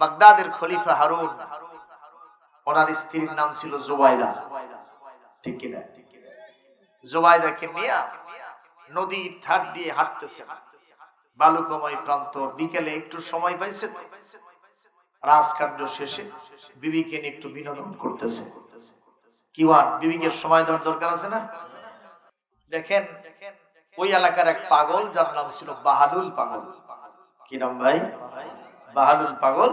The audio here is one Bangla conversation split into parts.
বাগদাদের খলিফা হারুন, ওনার স্ত্রীর নাম ছিল জুবাইদা, ঠিক কিনা? জুবাইদাকে নিয়ে নদীর ধার দিয়ে হাঁটতেছেন, বালুকময় প্রান্ত। বিকেলে একটু সময় পাইছে তো রাজকার্য শেষে বিবিকে নিয়ে একটু বিনোদন করতেছে। কি ওয়ান বিবিকে সময় দেওয়ার দরকার আছে না? দেখেন ওই এলাকার এক পাগল, যার নাম ছিল বাহালুল পাগল। কি নাম ভাই? বাহালুল পাগল।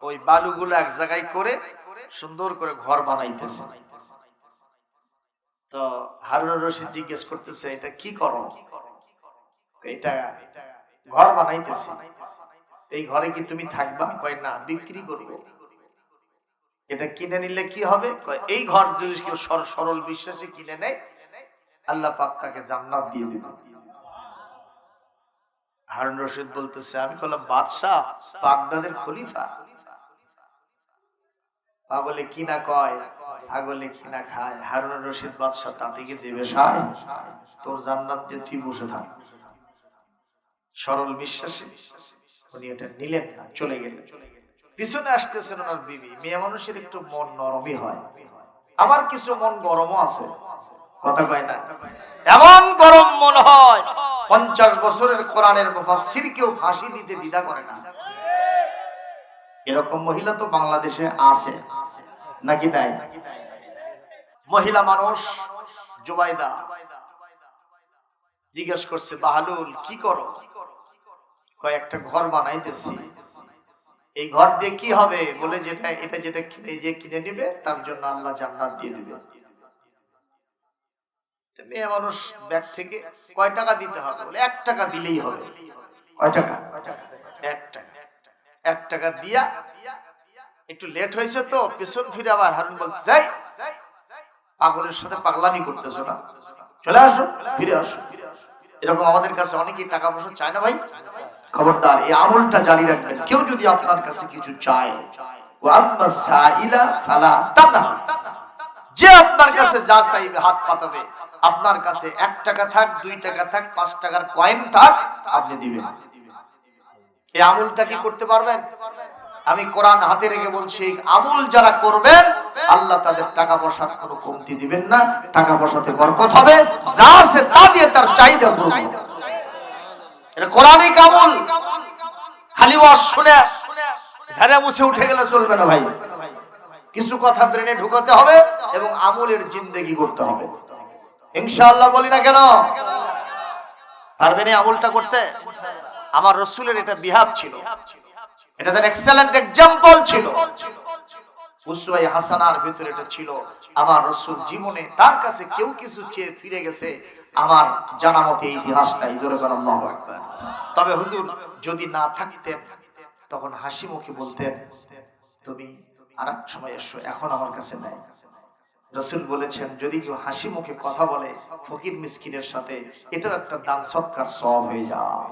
ওই বালুগুলো এক জায়গায় করে সুন্দর করে ঘর বানাইতেছে। তো হারুনুর রশিদ জিজ্ঞেস করতেছে, এটা কি করো? এটা ঘর বানাইতেছি। এই ঘরে কি তুমি থাকবা? কয় না, বিক্রি করবো। এটা কিনে নিলে কি হবে? কয় এই ঘর যদি কেউ সরল বিশ্বাসে কিনে নেয়, আল্লাহ পাক তাকে জান্নাত দিয়ে দিবে। হারুন রশিদ বলতেছে, আমি বললাম বাদশাহ, বাগদাদের খলিফা। পাগলে কিনা কয়, ছাগলে কিনা খায়। হারুন রশিদ বাদশাহ তা থেকে দেবে সায়? তোর জান্নাত দিয়ে তুই বসে থাক। সরল বিশ্বাসে উনি এটা নিলেন না, চলে গেলেন। পিছনে আসতেছেন ওনার বিবি। মেয়ে মানুষের একটু মন নরমই হয়, আবার কিছু মন গরমও আছে, কথা কয় না? এমন গরম মন হয় 50 বছরের কোরআনের মুফাসসিরকেও ফাঁসি দিতে দ্বিধা করে না। এরকম মহিলা তো বাংলাদেশে আছে নাকি নাই? মহিলা মানুষ জুবাইদা জিজ্ঞেস করছে, বাহালুল কি করো? কয় একটা ঘর বানাইতেছি। এই ঘর দিয়ে কি হবে? বলে এটা যেটা কিনে নিবে তার জন্য আল্লাহ জান্নাত দিয়ে দিবে। মেয়ে মানুষ ব্যাগ থেকে কয় টাকা দিতে হবে? বলে 1 টাকা দিলেই হবে। কয় টাকা? 1 টাকা। 1 টাকা দিয়া একটু লেট হয়েছে তো পেছন ফিরে আবার হারুন বলতে, যাই পাগলের সাথে পাগলামি করতেছো না, চলে আসো, ফিরে আসো। এরকম আমাদের কাছে অনেকেই টাকা পয়সা চায় না ভাই। খবরদার, এই আমলটা জারি রাখবেন। কেউ যদি আপনার কাছে কিছু চায়, যে আপনার কাছে যা চাইবে হাত পাতাবে, আপনার কাছে 1 টাকা থাক, 2 টাকা থাক, 5 টাকার কয়েন থাক, আপনি দিবেন। এই আমলটা কি করতে পারবেন? আমি কোরআন হাতে রেখে বলছি, আমল যারা করবেন আল্লাহ তাদের টাকা পয়সার কোনো কমতি দিবেন না, টাকা পয়সাতে বরকত হবে, যা আছে তা দিয়ে তার চাহিদা পূরণ হবে। এটা কোরআনিক আমল। খালি ওয়াজ শুনে ঝাড়া মুছে উঠে গেলে চলবে না ভাই। কিছু কথা ব্রেনে ঢুকাতে হবে এবং আমলের জিন্দেগি করতে হবে। ইনশাআল্লাহ বলি না কেন? পারবেন এই আমলটা করতে? আমার রাসূলের এটা বিহাব ছিল, এটা তার এক্সেলেন্ট এক্সাম্পল ছিল, উসওয়ায়ে হাসানার ভিতরে এটা ছিল। আমার রাসূল জীবনে তার কাছে কেউ কিছু চেয়ে ফিরে গেছে আমার জানা মতে ইতিহাস নাই। জোরে বলেন আল্লাহু আকবার। তবে হুজুর যদি না থাকতেন তখন হাসি মুখে বলতেন, তুমি আরেক সময় এসো, এখন আমার কাছে নাই। রাসূল বলেছেন, যদি কেউ হাসি মুখে কথা বলে ফকির মিসকিনের সাথে, এটাও একটা দান সৎকার সওয়াব হয়ে যায়।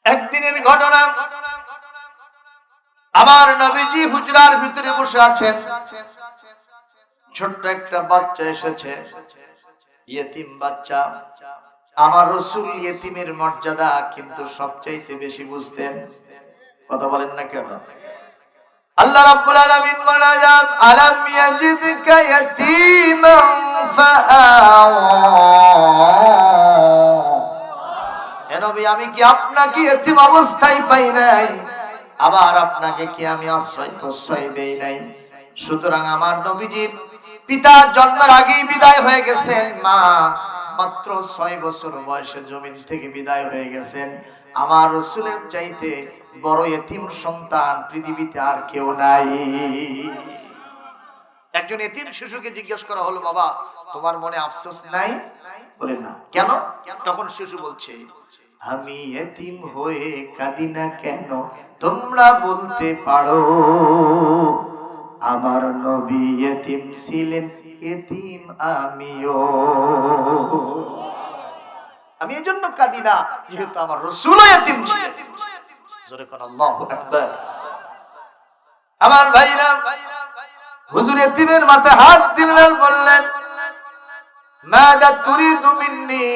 একদিনের ঘটনা, আমার নবীজি হুজরার ভিতরে বসে আছেন, ছোট্ট একটা বাচ্চা এসেছে, ইয়েতিম বাচ্চা। আমার রাসূল ইয়েতিমের মর্যাদা কিন্তু সবচাইতে বেশি বুঝতেন, কথা বলেন না কেন? আল্লাহ রাব্বুল আলামিন বলেন, আলাম ইয়াজিদকা ইয়াতীমান ফাআওয়া। নবী, আমি কি আপনাকে ইয়েতিম অবস্থায় পাই নাই? আবার আপনাকে কি আমি আশ্রয় প্রশ্রয় দেই নাই? সুতরাং আমার নবীজির পিতা জন্মের আগেই বিদায় হয়ে গেছেন, মা মাত্র 6 বছর বয়সে জমিন থেকে বিদায় হয়ে গেছেন। আমার রাসূলের চাইতে বড় ইতিম সন্তান পৃথিবীতে আর কেউ নাই। একজন ইতিম শিশুকে জিজ্ঞেস করা হলো, বাবা তোমার মনে আফসোস নাই? বলেন না। কেন? তখন শিশু বলছে, আমি ইতিম হয়ে কাঁদি না কেন, তোমরা বলতে পারো আমার নবী ইতিম ছিলেন, ইতিম আমিও। আমি এজন্য কাঁদি না যেহেতু আমার রাসূলও ইতিম ছিলেন। জোরে কোন আল্লাহু আকবার। আমার ভাইরা, হুজুর ইতিমের মাথায় হাত দিলেন, বললেন, মাদা তুরিদু মিন্নি,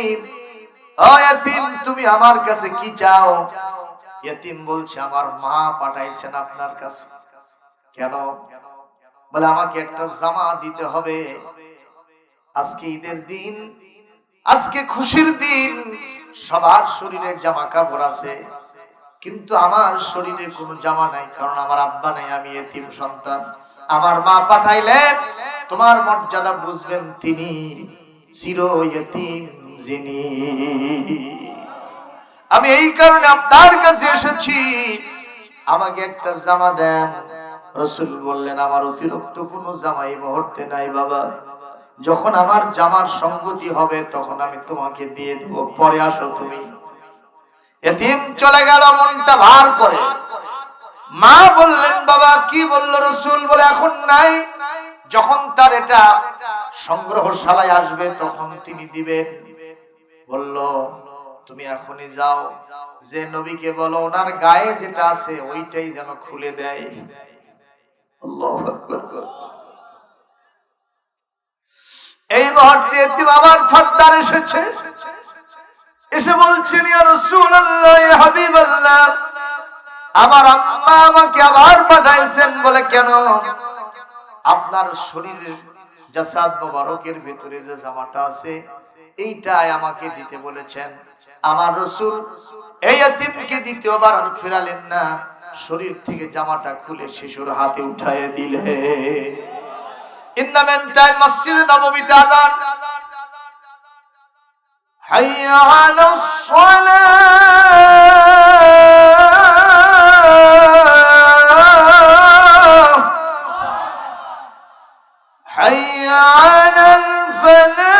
ও ইতিম তুমি আমার কাছে কি চাও? ইতিম বলছে আমার মা পাঠাইছেন আপনার কাছে। কেন? বলে আমাকে একটা জামা দিতে হবে, আজকে ঈদের দিন, আজকে খুশির দিন, সবার শরীরে জামা কাপড় আছে, কিন্তু আমার শরীরে কোনো জামা নাই, কারণ আমার আব্বা নাই, আমি এতিম সন্তান। আমার মা পাঠাইলেন, তোমার মর্যাদা বুঝবেন তিনি, চির এতিম যিনি। আমি এই কারণে আপনার কাছে এসেছি, আমাকে একটা জামা দেন। রাসূল বললেন আমার অতিরিক্ত কোনো জামা এই মুহূর্তে নাই বাবা, যখন আমার জামার সঙ্গতি হবে তখন আমি তোমাকে দিয়ে দেব, পরে আসো তুমি। এতিম চলে গেল মনটা ভার করে। মা বললেন বাবা কি বললো রাসূল? বলে এখন নাই, যখন তার এটা সংগ্রহশালায় আসবে তখন তিনি দিবেন। বলল তুমি এখনই যাও, যে নবীকে বলো ওনার গায়ে যেটা আছে ওইটাই যেন খুলে দেয়। আল্লাহু আকবার। এই মুহূর্তে এতিম আমার ফাদ্দার এসেছে, এসে বলছেন ইয়া রাসূলুল্লাহ, ইয়া হাবিবাল্লাহ, আমার আম্মা আমাকে আবার পাঠাইছেন। বলে কেন? আপনার শরীরের জাসাদ মোবারকের ভিতরে যে জামাটা আছে এইটাই আমাকে দিতে বলেছেন। আমার রাসূল এই এতিমকে দ্বিতীয়বার আর ফেরালেন না, শরীর থেকে জামাটা খুলে শিশুর হাতে উঠায় দিলে। ইন দ্য মেন টাইম মসজিদে নববীতে আযান, হাইয়া আলাস সালাহ, হাইয়া আলাল ফালাহ,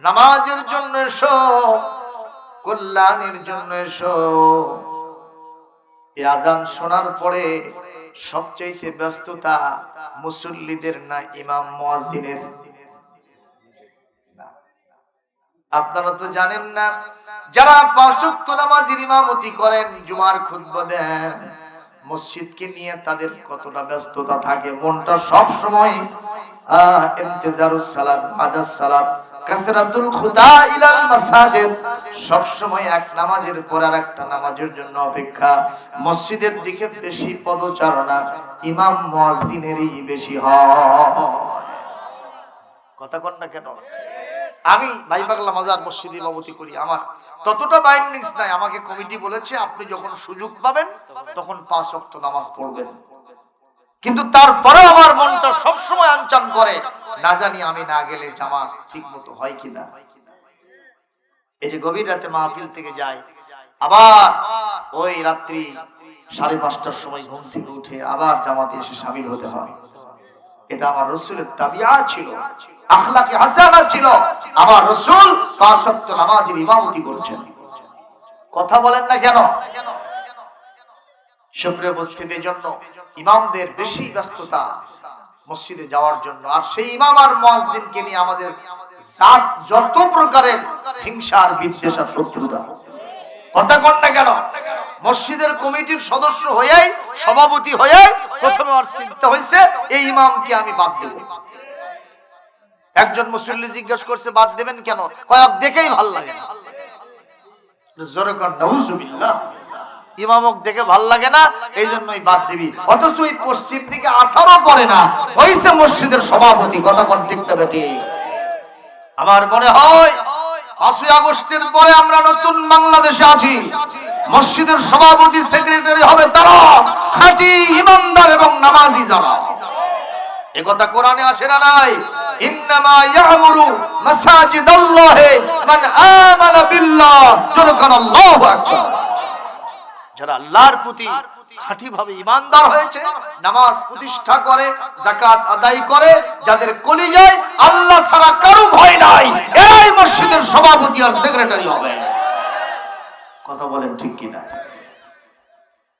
নামাজের জন্য এসো, কল্যাণের জন্য এসো। এই আজান শোনার পরে সবচেয়ে ব্যস্ততা মুসল্লিদের না ইমাম মুয়াজ্জিনের? আপনারা তো জানেন না, যারা পাঁচ ওয়াক্ত নামাজের ইমামতি করেন, জুমার খুতবা দেন, মসজিদকে নিয়ে তাদের কতটা ব্যস্ততা থাকে। মনটা সব সময় ইন্তেজারুস সালাত বাদাস সালাত কাসরাতুল খুদা ইলাল মাসাজিদ, সব সময় এক নামাজের পর আরেকটা নামাজের জন্য অপেক্ষা। মসজিদের দিকে বেশি পদচারণা ইমাম মুয়াজ্জিনেরই বেশি হয়। কথা কন না কেন? আমি ভাই পাগলা মাজার মসজিদে ইমামতি করি, আমার ততটা বাইন্ডিংস নাই। আমাকে কমিটি বলেছে আপনি যখন সুযোগ পাবেন তখন 5 ওয়াক্ত নামাজ পড়বেন, কিন্তু তারপরে আমার মনটা সব সময় আনচান করে, না জানি আমি না গেলে জামাত ঠিক মতো হয় কিনা। এই যে গভীর রাতে মাহফিল থেকে যায়, আবার ওই রাত্রি 5:30টার সময় ঘুম থেকে উঠে আবার জামাতে এসে শামিল হতে হয়। এটা আমার রাসূলের তাবিয়া ছিল, আখলাকে হাসানা ছিল। আমার রাসূল 5 ওয়াক্ত নামাজের ইমামতি করেছেন। কথা বলেন না কেন? সুপ্রিয় উপস্থিতির জন্য ইমামদের বেশি ব্যস্ততা মসজিদে যাওয়ার জন্য, আর সেই ইমাম আর মুয়াজ্জিনকে নিয়ে আমাদের যত প্রকারের হিংসার বিদ্বেষ আর শত্রুতা। কথা কন না কেন? মসজিদের কমিটির সদস্য হয়ে, সভাপতি হয়ে প্রথমে আর চিন্তা হয়েছে এই ইমামকে আমি বাদ দেব। একজন মুসল্লি জিজ্ঞেস করছে বাদ দেবেন কেন? কয়েক দেখেই ভাল লাগে না। জোরে কর নাউজুবিল্লাহ। ইমামক দেখে ভাল লাগে না, এই জন্যই বাদ দিবি। অথচ ওই পশ্চিম দিকে আসারও পরে না, হইছে মসজিদের সভাপতি। কথা কোন ঠিক না বেটি? আমার মনে হয় 5ই আগস্টের পরে আমরা নতুন বাংলাদেশে আছি। মসজিদের সভাপতি সেক্রেটারি হবে তারা খাঁটি ইমানদার এবং নামাজি যারা। এ কথা কোরআনে আছে না নাই? ইন্নামা ইয়ামুরু মাসাজিদাল্লাহি মান আমানা বিল্লাহ, জোরকান আল্লাহু আকবার। যারা আল্লাহর প্রতি খাঁটিভাবে ইমানদার হয়েছে, নামাজ প্রতিষ্ঠা করে, যাকাত আদায় করে, যাদের কলিজায় আল্লাহ ছাড়া কারো ভয় নাই, এরাই মসজিদের সভাপতি আর সেক্রেটারি হবে। কথা বলেন ঠিক কি না?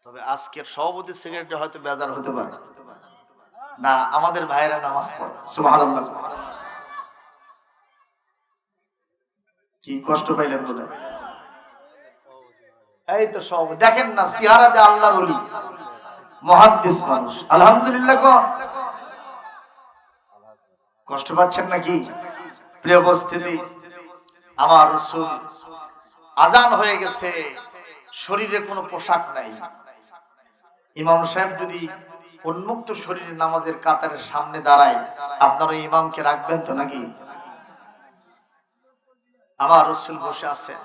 তবে আজকের সভাপতি সেক্রেটারি হয়তো বেজার হতে পারে না, আমাদের ভাইয়েরা নামাজ পড়ে। সুবহানাল্লাহ। কি কষ্ট পাইলেন বলে? এই তো সব দেখেন না, সিহারা দে আল্লাহর ওলি, মুহাদ্দিস মানুষ। আলহামদুলিল্লাহ। কষ্ট পাচ্ছেন নাকি? প্রিয় উপস্থিতি, আমার রাসূল আজান হয়ে গেছে, শরীরে কোনো পোশাক নাই। ইমাম সাহেব যদি উন্মুক্ত শরীরে নামাজের কাতারের সামনে দাঁড়ায়, আপনারা ইমামকে রাখবেন তো নাকি? আমার রাসূল বসে আছেন,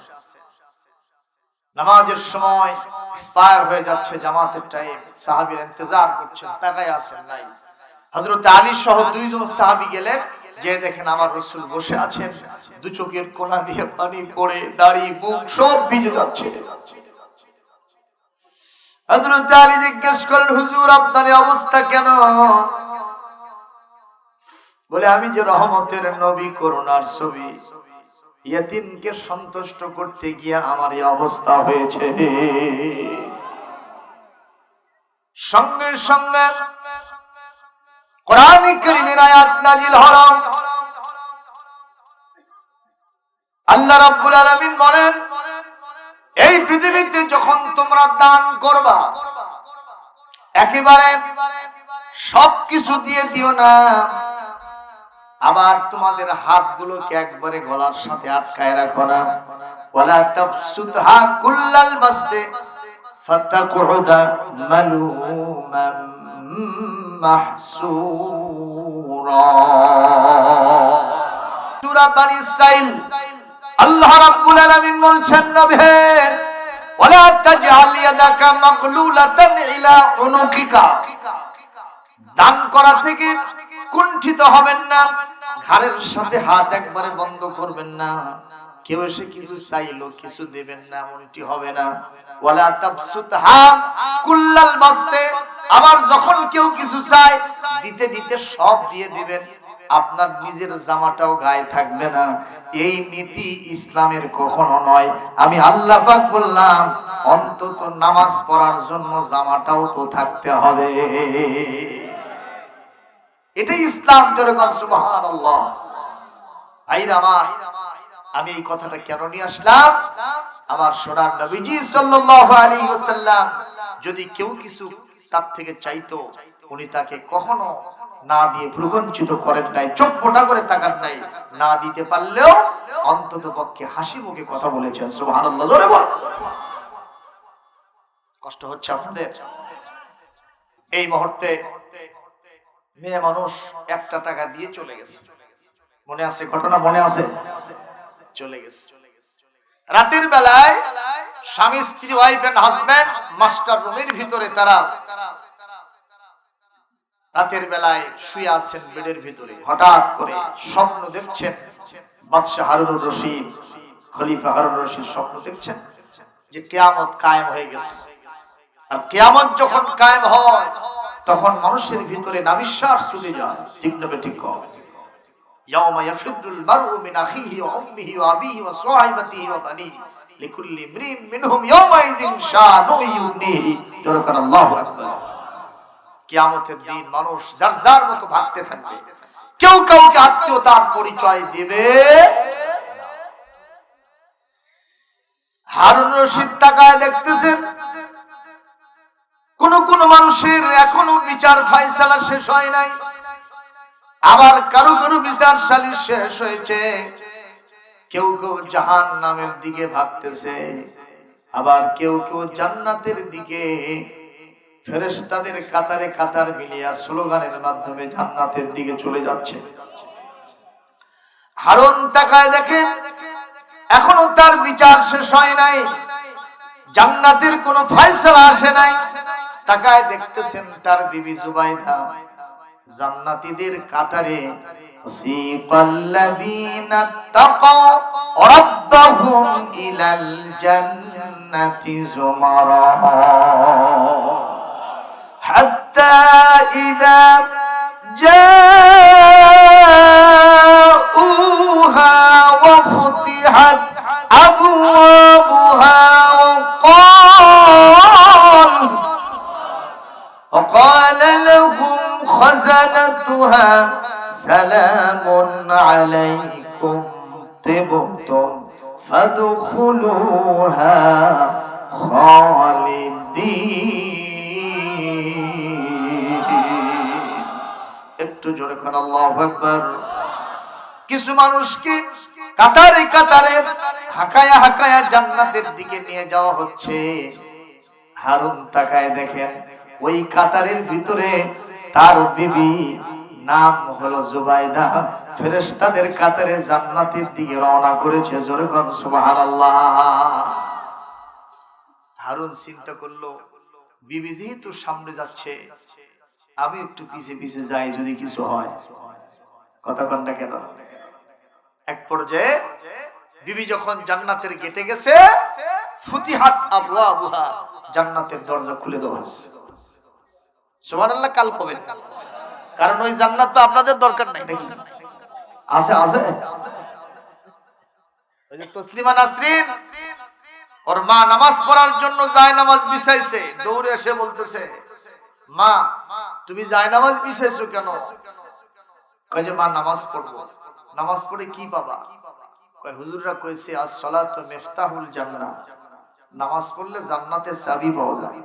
নামাজের সময় এক্সপায়ার হয়ে যাচ্ছে, জামাতের টাইম, সাহাবীর ইন্তজার করছেন, তাকায় আছেন নাই। হযরত আলী সহ দুইজন সাহাবী গেলেন, যে দেখেন আমার রাসূল বসে আছেন, দু চোখের কোণা দিয়ে পানি পড়ে, দাড়ি মুখ সব ভিজে যাচ্ছে। হযরত আলী জিজ্ঞেস করলেন, হুজুর আপনার এই অবস্থা কেন? বলে, আমি যে রহমতের নবী, করুণার ছবি, ইয়েতিমকে সন্তুষ্ট করতে গিয়ে আমার এই অবস্থা হয়েছে। সঙ্গে সঙ্গে কোরআন কারীমের আয়াত নাজিল হলো। আল্লাহ রাব্বুল আলামিন বলেন, এই পৃথিবীতে যখন তোমরা দান করবা, একেবারে সবকিছু দিয়ে দিও না, আবার তোমাদের হাতগুলোকে একবারে গলার সাথে আটকায় রাখো না। ওয়ালা তাবসুতহা কুল্লাল বাসতি ফাতাকুদা মালুমান মাহসুরা। সূরা বনী ইসরাইল আল্লাহ রাব্বুল আলামিন বলছেন, নবী ওয়ালা তাজআল ইয়াদাকা মাগলুলাতান ইলা উনুকিকা, দান করা থেকে কুণ্ঠিত হবেন না, ঘাড়ের সাথে হাত একবারে বন্ধ করবেন না। কেউ এসে কিছু চাইলো কিছু দেবেন না, এমনটি হবে না। ওয়ালা তাবসুতহা কুল্লাল বাসতি, আবার যখন কেউ কিছু চায় দিতে দিতে সব দিয়ে দিবেন, আপনার নিজের জামাটাও গায়ে থাকবে না। এই নীতি ইসলামের কখনো নয়। আমি আল্লাহ পাক বললাম, অন্তত নামাজ পড়ার জন্য জামাটাও তো থাকতে হবে। এটাই ইসলাম। যেরকম সুবহানাল্লাহ। ভাইরা আমার, আমি এই কথাটা কেন নিয়ে আসলাম? আমার সোনার নবীজি সাল্লাল্লাহু আলাইহি ওয়াসাল্লাম যদি কেউ কিছু তার থেকে চাইতো, উনি তাকে কখনো না দিয়ে ভ্রুকুঞ্চিত করেন নাই, চোখ ফোটা করে তাকান নাই। না দিতে পারলেও অন্তত পক্ষে হাসি মুখে কথা বলেছেন। সুবহানাল্লাহ। জোরে বল। কষ্ট হচ্ছে আপনাদের? এই মুহূর্তে মেয়ে মানুষ একটা টাকা দিয়ে চলে গেছে, মনে আছে ঘটনা? মনে আছে? চলে গেছে। রাতের বেলায় স্বামী স্ত্রী, ওয়াইফ এন্ড হাজবেন্ড মাস্টার রুমের ভিতরে, তারা রাতের বেলায় শুয়ে আছেন বেডের ভিতরে। হঠাৎ করে স্বপ্ন দেখছেন, বাদশা হারুনুর রশিদ, খলিফা হারুনুর রশিদ স্বপ্ন দেখছেন যে কিয়ামত কায়েম হয়ে গেছে। আর কিয়ামত যখন কায়েম হয়, তখন মানুষের ভিতরে নাবিশ্বাস চলে যায়। ঠিক না ঠিক? ইয়াউমা ইয়াফিরুল মারউ মিন আখিহি ওয়া উম্মিহি ওয়া আবিহি ওয়া সাহিবাতিহি ওয়া বানিহি লিকুল্লি ইমরিন মিনহুম ইয়াউমাইযিন শানুন ইউগনিহি। জোরে আল্লাহু আকবার। কিয়ামতের দিন মানুষ যার যার মতো ভাগতে থাকবে, কেউ কাউকে আত্মীয়তার পরিচয় দেবে। হারুন রশিদ তাকায় দেখতেছেন, কোন কোন মানুষের এখনো বিচার ফায়সালা শেষ হয় নাই, আবার কারো কারো বিচার সালিশ শেষ হয়েছে। কেউ কেউ জাহান্নামের দিকে ভাগতেছে, আবার কেউ কেউ জান্নাতের দিকে ফেরেশতাদের কাতারে কাতার মিলিয়া স্লোগানের মাধ্যমে জান্নাতের দিকে চলে যাচ্ছে। হারুন তাকায় দেখেন, এখনো তার বিচার শেষ হয় নাই, জান্নাতের কোনো ফয়সালা আসে নাই। তাকায় দেখতেছেন তার বিবি জুবাইদা জান্নাতীদের কাতারে। সিফাল্লাযীনা তাকাউ রাব্বাহুম ইলাল জান্নাতি যুমারা হাত্তা ইযা জাউহা ওয়া ফুতিহাত আবওয়াবুহা وقال لهم خزنتها سلام عليكم طبتم فادخلوها خالدين। একটু জোরে কোন আল্লাহু আকবার। কিছু মানুষকে কাতারে কাতারে হাকায়া হাকায়া জান্নাতের দিকে নিয়ে যাওয়া হচ্ছে। হারুন তাকায় দেখেন ওই কাতারের ভিতরে তার বিবি নাম হলো জুবাইদা, ফেরেশতাদের কাতারে জান্নাতের দিকে রওনা করেছে। জোরে বলুন সুবহানাল্লাহ। হারুন চিন্তা করলো বিবি যেহেতু সামনে যাচ্ছে, আমি একটু পিছে পিছে যাই, যদি কিছু হয়। কথা কন্যা কেন? এক পর্যায়ে বিবি যখন জান্নাতের গেটে গেছে, ফুতিহাত আবওয়াবুহা, জান্নাতের দরজা খুলে দেওয়া হয়েছে। সুবহানাল্লাহ। কাল কবেন, কারণ ওই জান্নাত তো আপনাদের দরকার নাই নাকি? আছে আছে। ওই যে তসলিমা নাসরিন, ওর মা নামাজ পড়ার জন্য যায় নামাজ বিছাইছে, দৌড়ে এসে বলতেছে, মা তুমি যায় নামাজ বিছাইছো কেন? কয় যে মা নামাজ পড়বো। নামাজ পড়ে কি পাবা? কয় হুজুররা কইছে আস-সালাতু মিফতাহুল জান্নাহ, নামাজ পড়লে জান্নাতের চাবি পাওয়া যায়।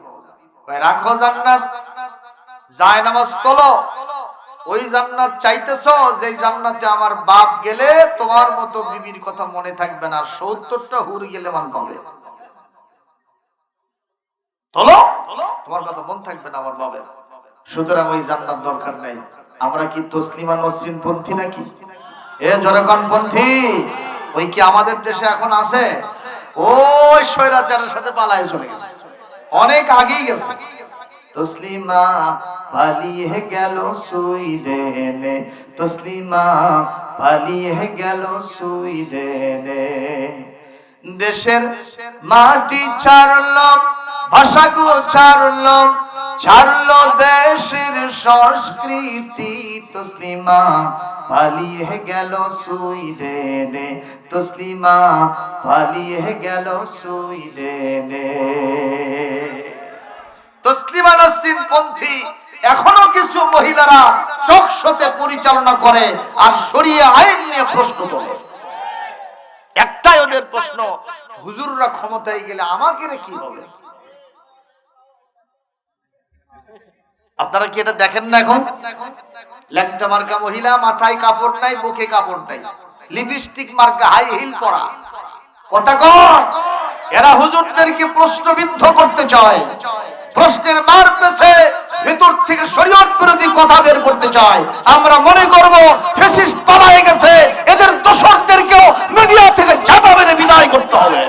কয় রাখো জান্নাত, যায় নামাজ তোলো। ওই জান্নাত চাইতেছো, যে জান্নাতে আমার বাপ গেলে তোমার মতো বিবির কথা মনে থাকবে না, 70টা হুর গেলে মান পাবে। তোলো, তোমার কথা মন থাকবে না আমার বাবের। সুতরাং ওই জান্নাত দরকার নাই। আমরা কি তসলিমা নসরিন পন্থী নাকি? এ জনগণ পন্থী? ওই কি আমাদের দেশে এখন আছে? ওই স্বৈরাচারের সাথে পালায় চলে গেছে, অনেক আগেই গেছে। তসলিমা পালিয়ে গেল সুইডেনে, তসলিমা পালিয়ে গেল সুইডেনে। দেশের মাটি ছাড়লো, ভাষা গো ছাড়লো, ছাড়লো দেশের সংস্কৃতি। তসলিমা পালিয়ে গেল সুইডেনে, তসলিমা পালিয়ে গেল সুইডেনে। তসলিমা নাসরিন পন্থী এখনো কিছু মহিলারা টক শোতে পরিচালনা করে আর শরিয়া আইন নিয়ে প্রশ্ন তোলে। একটাই ওদের প্রশ্ন, হুজুররা ক্ষমতায় গেলে আমাকে কি হবে? আপনারা কি এটা দেখেন না? এখন ল্যাংটা মার্কা মহিলা, মাথায় কাপড় নাই, বুকে কাপড় নাই, লিপস্টিক মার্কা হাই হিল পরা। কথা কন, এরা হুজুরদেরকে প্রশ্নবিদ্ধ করতে চায়, প্রশ্নের মার পেছে ভিতর থেকে শরীয়ত বিরোধী কথা বের করতে চায়। আমরা মনে করব ফ্যাসিস্ট পালায়ে গেছে, এদের দোসরদেরকেও মিডিয়া থেকে ঝাঁটা মেরে বিদায় করতে হবে।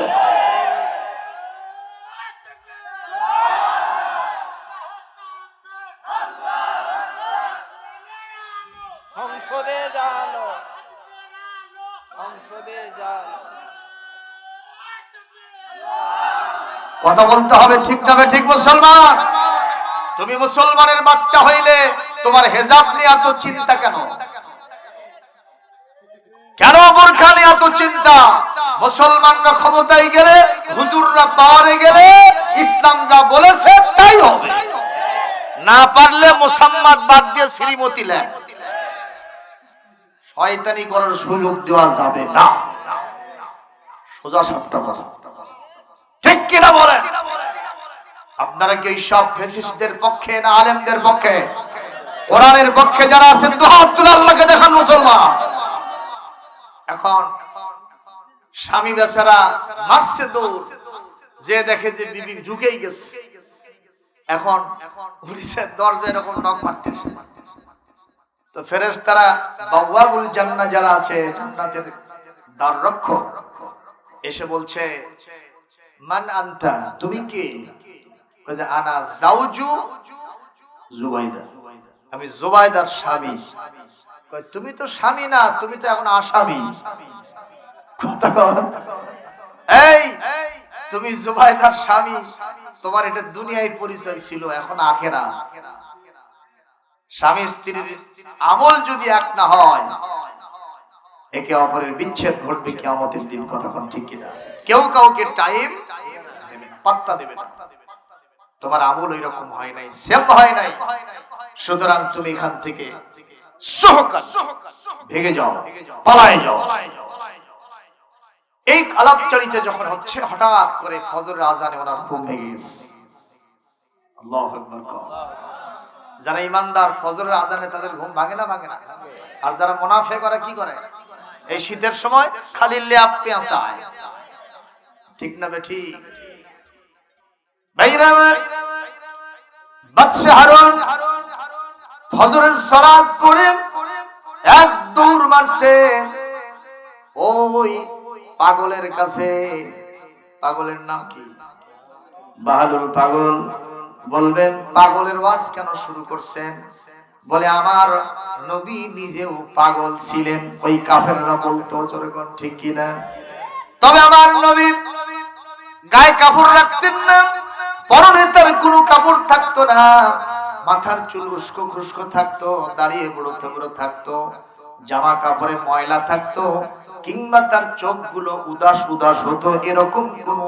সংসদে যানো, সংসদে যানো। কথা বলতে হবে, ঠিক না ঠিক? মুসলমান, তুমি মুসলমানের বাচ্চা হইলে তোমার হেজাব নিয়ে এত চিন্তা কেন? কেন বোরখা নিয়ে এত চিন্তা? মুসলমানরা ক্ষমতায় গেলে, হুজুররা পাওয়ারে গেলে ইসলাম যা বলেছে তাই হবে, না পারলে মুসাম্মাদ বাদ দিয়ে শ্রীমতী লেন। শয়তানি করার সুযোগ দেওয়া যাবে না। সোজা সাপটা কথা, ঠিক কিনা বলেন? আপনারা কি সব ফ্যাসিস্টদের পক্ষে না আলেমদের পক্ষে? কোরআনের পক্ষে যারা আছেন দুহাত তুলে আল্লাহকে দেখান মুসলমান। এখন স্বামী বেচারা মারছে দৌড়, যে দেখে যে বিবি ঢুকেই গেছে, এখন পুলিশের দরজা এরকম নক মারতেছে। তো ফেরেশতারা বাওয়াবুল জান্নাহ যারা আছে, জান্নাতের দ্বাররক্ষক, এসে বলছে, মান আনতা, তুমি কে? কইছে আনা জাওজু জুবাইদা, আমি জুবাইদার স্বামী। কয় তুমি তো স্বামী না, তুমি তো এখন আসামি। কথা কর, এই তুমি জুবাইদার স্বামী, তোমার এটা দুনিয়ায় পরিচয় ছিল, এখন আখিরাত। স্বামী স্ত্রীর আমল যদি এক না হয়, একে অপরের বিচ্ছেদ ঘটবে কিয়ামতের দিন। কথা কোন ঠিক কিনা? কেউ কাউকে টাইম পাত্তা দেবে না। তোমার আমল ওই রকম হয় নাই, সেম হয় নাই। সুতরাং তুমি এখান থেকে সহকার ভেগে যাও, পালায় যাও। এই আলাপচারিতা যখন হচ্ছে, হঠাৎ করে ফজরের আজানে ওনার ঘুম ভেঙে গেছে। আল্লাহু আকবার। যারা ইমানদার ফজরের আজানে তাদের ঘুম ভাঙে না? ভাঙে না? আর যারা মুনাফিক ওরা কি করে? এই শীতের সময় খালি লেপ পেঁচায়, ঠিক না বেঠি? ভাইরা আমার, বাদশা হারুন ফজরের সালাত পড়ে এক দৌড় মারছে ওই পাগলের কাছে। পাগলের নাম কি? বাহালুল পাগল। বলবেন পাগলের ওয়াজ কেন শুরু করছেন? বলে আমার নবী নিজেও পাগল ছিলেন, ওই কাফেররা বলতো, যেরকম ঠিক কিনা? তবে আমার নবী গায়ে কাপড় রাখতেন না, পরনে তার কোনো কাপড় থাকতো না, মাথার চুল উস্কো খুস্কো থাকতো, দাঁড়িয়ে বুড়ো বুড়ো থাকতো, জামা কাপড়ে ময়লা থাকতো, কিংবা তার চোখগুলো উদাস উদাস হতো, এরকম কোন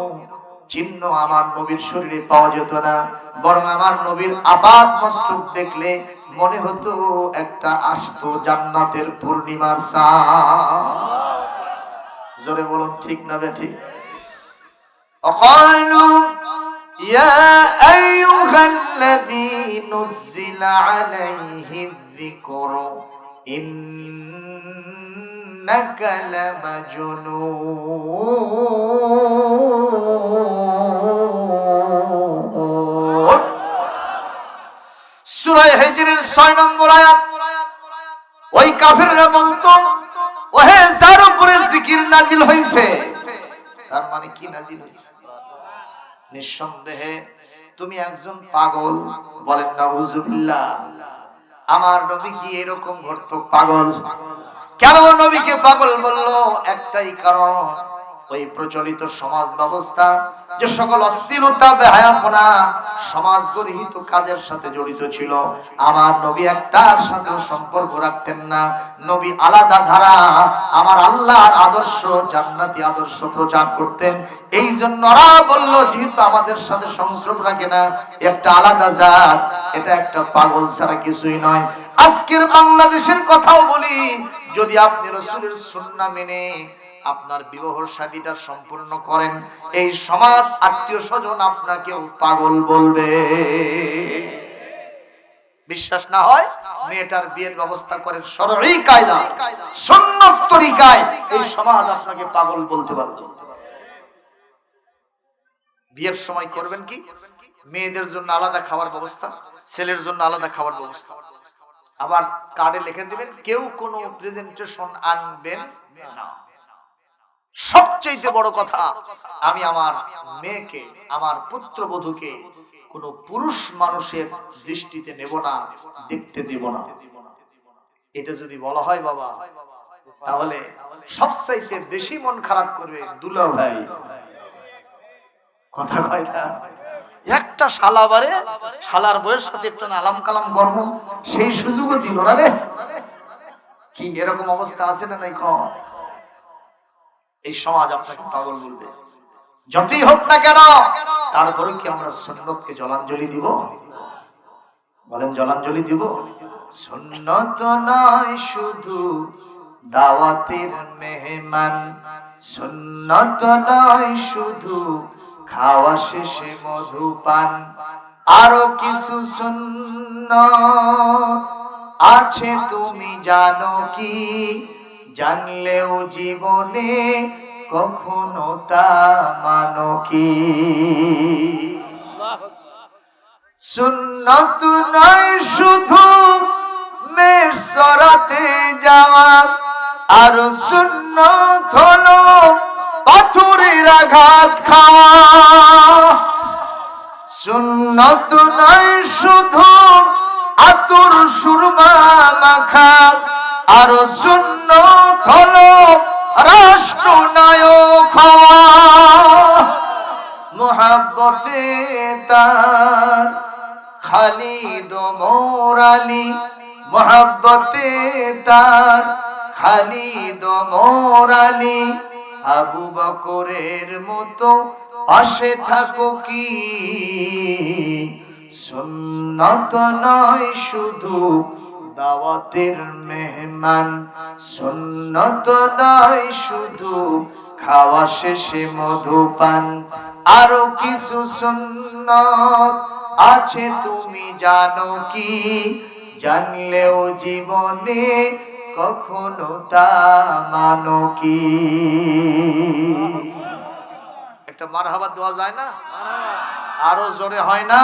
চিহ্ন আমার নবীর শরীরে পাওয়া যেত না। বরং আমার নবীর আবাদ মস্তক দেখলে মনে হতো একটা আস্ত জান্নাতের পূর্ণিমার চাঁদ। জোরে বলুন ঠিক না বেঠিক? وقالوا يا أيها الذي نزل عليه الذكر إنك لمجنون। সূরা হিজরের 6 নম্বর আয়াত। ওই কাফেররা বলতো, ওহে যার উপরে জিকির নাজিল হইছে, তার মানে কি নাজিল হইছে? নিঃসন্দেহে তুমি একজন পাগল। বলেন নাউজুবিল্লাহ। আমার নবী কি এরকম ঘটতো? পাগল। কেন নবীকে পাগল বললো? একটাই কারণ, ওই প্রচলিত সমাজ ব্যবস্থা, যে সকল অশ্লীলতা বেহায়াপনা সমাজ গৃহীত কাজের সাথে জড়িত ছিল, আমার নবী একটার সাথেও সম্পর্ক রাখতেন না। নবী আলাদা ধারা, আমার আল্লাহর আদর্শ, জান্নাতি আদর্শ প্রচার করতেন। এই জন্য ওরা বলল, যেহেতু আমাদের সাথে সংস্রব রাখে না, একটা আলাদা জাত, এটা একটা পাগল ছাড়া কিছুই নয়। আজকের বাংলাদেশের কথাও বলি, যদি আপনি রাসূলের সুন্নাহ মেনে আপনার বিবাহ শাদীটা সম্পূর্ণ করেন, এই সমাজ আত্মীয় স্বজন আপনাকেও পাগল বলবে। বিশ্বাস না হয় মেয়েটার বিয়ের ব্যবস্থা করেন শরঈ কায়দা, সুন্নাত তরিকায়, এই সমাজ আপনাকে পাগল বলতে পারবে। বিয়ের সময় করবেন কি? মেয়েদের জন্য আলাদা খাবার ব্যবস্থা, ছেলের জন্য আলাদা খাবার ব্যবস্থা, আবার কার্ডে লিখে দিবেন কেউ কোনো প্রেজেন্টেশন আনবেন না। সবচেয়ে বড় কথা, আমি আমার মেয়েকে, আমার পুত্রবধূকে কোনো পুরুষ মানুষের দৃষ্টিতে নেব না, দেখতে দেব না। এটা যদি বলা হয় বাবা, তাহলে সবচাইতে বেশি মন খারাপ করবে দুলা ভাই। কথা কয় না? একটা শালা বারে শালার বউয়ের সাথে একটু আলাম কালাম গর্ব, সেই সুযোগও দিল না রে। কি এরকম অবস্থা আছে না নাই? কম। এই সমাজ আপনাকে পাগল বলবে। যতই হোক না কেন, তারপরে কি আমরা সুন্নতকে জলাঞ্জলি দিব? বলেন জলাঞ্জলি দিব? সুন্নত নয় শুধু দাওয়াতের মেহমান, সুন্নত নয় শুধু খাওয়া শেষে মধুপান, আরো কিছু সুন্নত আছে তুমি জানো কি? জানলেও জীবনে কখনো তা মানো কি? সুন্নত নয় শুধু মেসরাতে যাওয়া, আর সুন্নত হলো পাথরের আঘাত খাওয়া। সুন্নত নয় শুধু আতর সুরমা মাখা, আর সুন্নত হলো রাষ্ট্রনায়ক হওয়া। মোহাব্বতে তার খালিদ ওমর আলী, মোহাব্বতে তার খালিদ ওমর আলী, আবু বকরের মতো পাশে থাকো কি? সুন্নত নয় শুধু দাওয়াতের মেহমান, সুন্নত নয় শুধু খাওয়া শেষে মধুপান, আরো কিছু সুন্নত আছে তুমি জানো কি? জানলেও জীবনে কখনো তা মানো কি? একটা মারহাবা দেওয়া যায় না? আরো জোরে হয় না?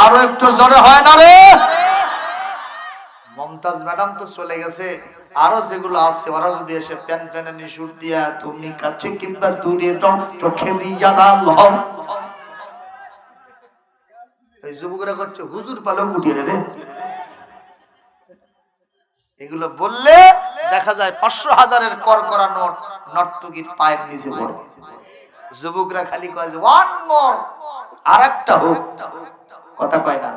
আরো একটু জোরে হয় না রে? মমতাজ ম্যাডাম তো চলে গেছে, আরো যেগুলো আছে ওরা যদি এসে প্যান প্যানানি সুর দিয়া তুমি কাছে কিংবা দূরে চোখের ইজারা লম, এই যুবকরা করছে হুজুর পালো উঠিয়ে রে। এগুলো বললে দেখা যায় 500,000-এর কর করা নোট নর্তকীর পায়ের নিচে পড়ে। যুবকরা খালি কয় যে ওয়ান মোর, আরেকটা হোক, কথা কয় না।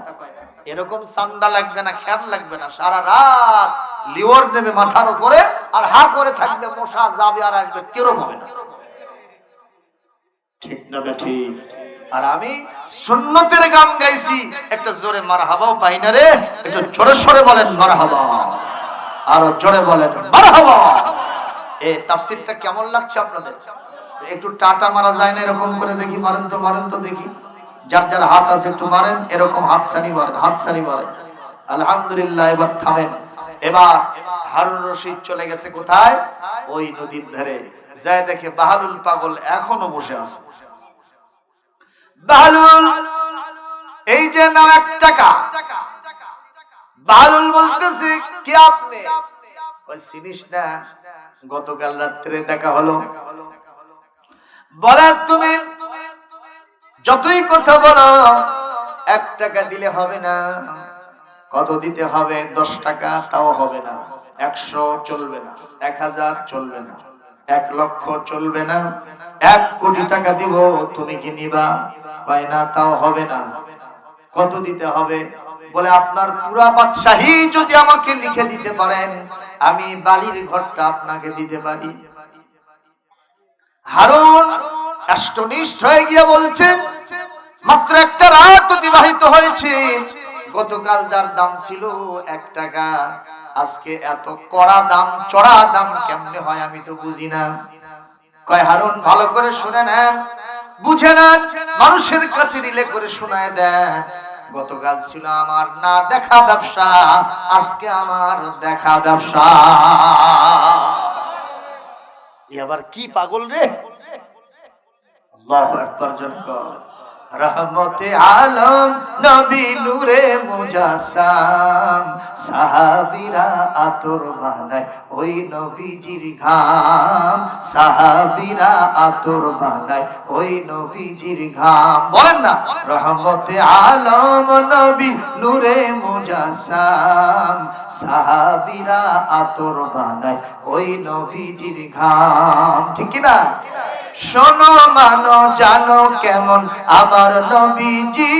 এরকম চান্দা লাগবে না, খেয়াল লাগবে না, সারা রাত লিওর নেবে মাথার উপরে আর হা করে থাকবে, মশা যাবে আর আসবে, কেউ হবে না। ঠিক না ঠিক? আর আমি সুন্নতের গান গাইছি, একটা জোরে মারহাবাও পাই না রে। একটু জোরে সরে বলেন মারহাবা, আরো জোরে বলেন মারহাবা। এই তাফসীরটা কেমন লাগছে আপনাদের? একটু টাটা মারা যায় না এরকম করে দেখি, মারেন তো, মারেন তো দেখি। যার যার হাত আছে একটু মারেন, এরকম হাতছানি মারেন, হাতছানি মারেন। আলহামদুলিল্লাহ। এবার থামেন। এবার হারুন রশিদ চলে গেছে কোথায়? ওই নদীর ধারে। যায় দেখে বাহালুল পাগল এখনো বসে আছে। বাহালুল, এই যে নাও 1 টাকা। বাহালুল বলতেছে কি আপনি? ওই চিনিস না, গতকাল রাত্রে দেখা হলো। বলে তুমি যতই কথা বলো 1 টাকা দিলে হবে না। কত দিতে হবে? 10 টাকা, তাও হবে না। 100 চলবে না, 1000 চলবে না, 1 লক্ষ চলবে না, 1 কোটি টাকা দিব, তুমি কি নিবা? কয় না, তাও হবে না। কত দিতে হবে? বলে আপনার পুরা বাদশাহী যদি আমাকে লিখে দিতে পারেন, আমি বালির ঘরটা আপনাকে দিতে পারি। হারুন অষ্টনিষ্ঠ হয়ে গিয়ে বলছে, মাত্র 1টা রাত অতিবাহিত হয়েছে, গতকাল যার দাম ছিল 1 টাকা, আজকে এত কড়া দাম, চড়া দাম কেমনে হয় আমি তো বুঝি না। কয় হারুন ভালো করে শুনে নেন, বুঝে নেন, মানুষের কাছে রিলে করে শোনায় দেন। গতকাল ছিল আমার না দেখা ব্যবসা, আজকে আমার দেখা ব্যবসা। এবার কি পাগল রে? আল্লাহু আকবার। জনগণ, রহমতে আলম নবী নূরে মুজাসসাম, সাহাবীরা আতর বানায় ওই নবীজির ঘাম, সাহাবীরা আতর বানায় ওই নবীজির ঘাম। বলেন না, রহমতে আলম নবী নূরে মুজাসসাম, সাহাবীরা আতর বানায় ওই নবীজির ঘাম। ঠিক কি না? শোনো মানো জানো কেমন আমার নবীজি,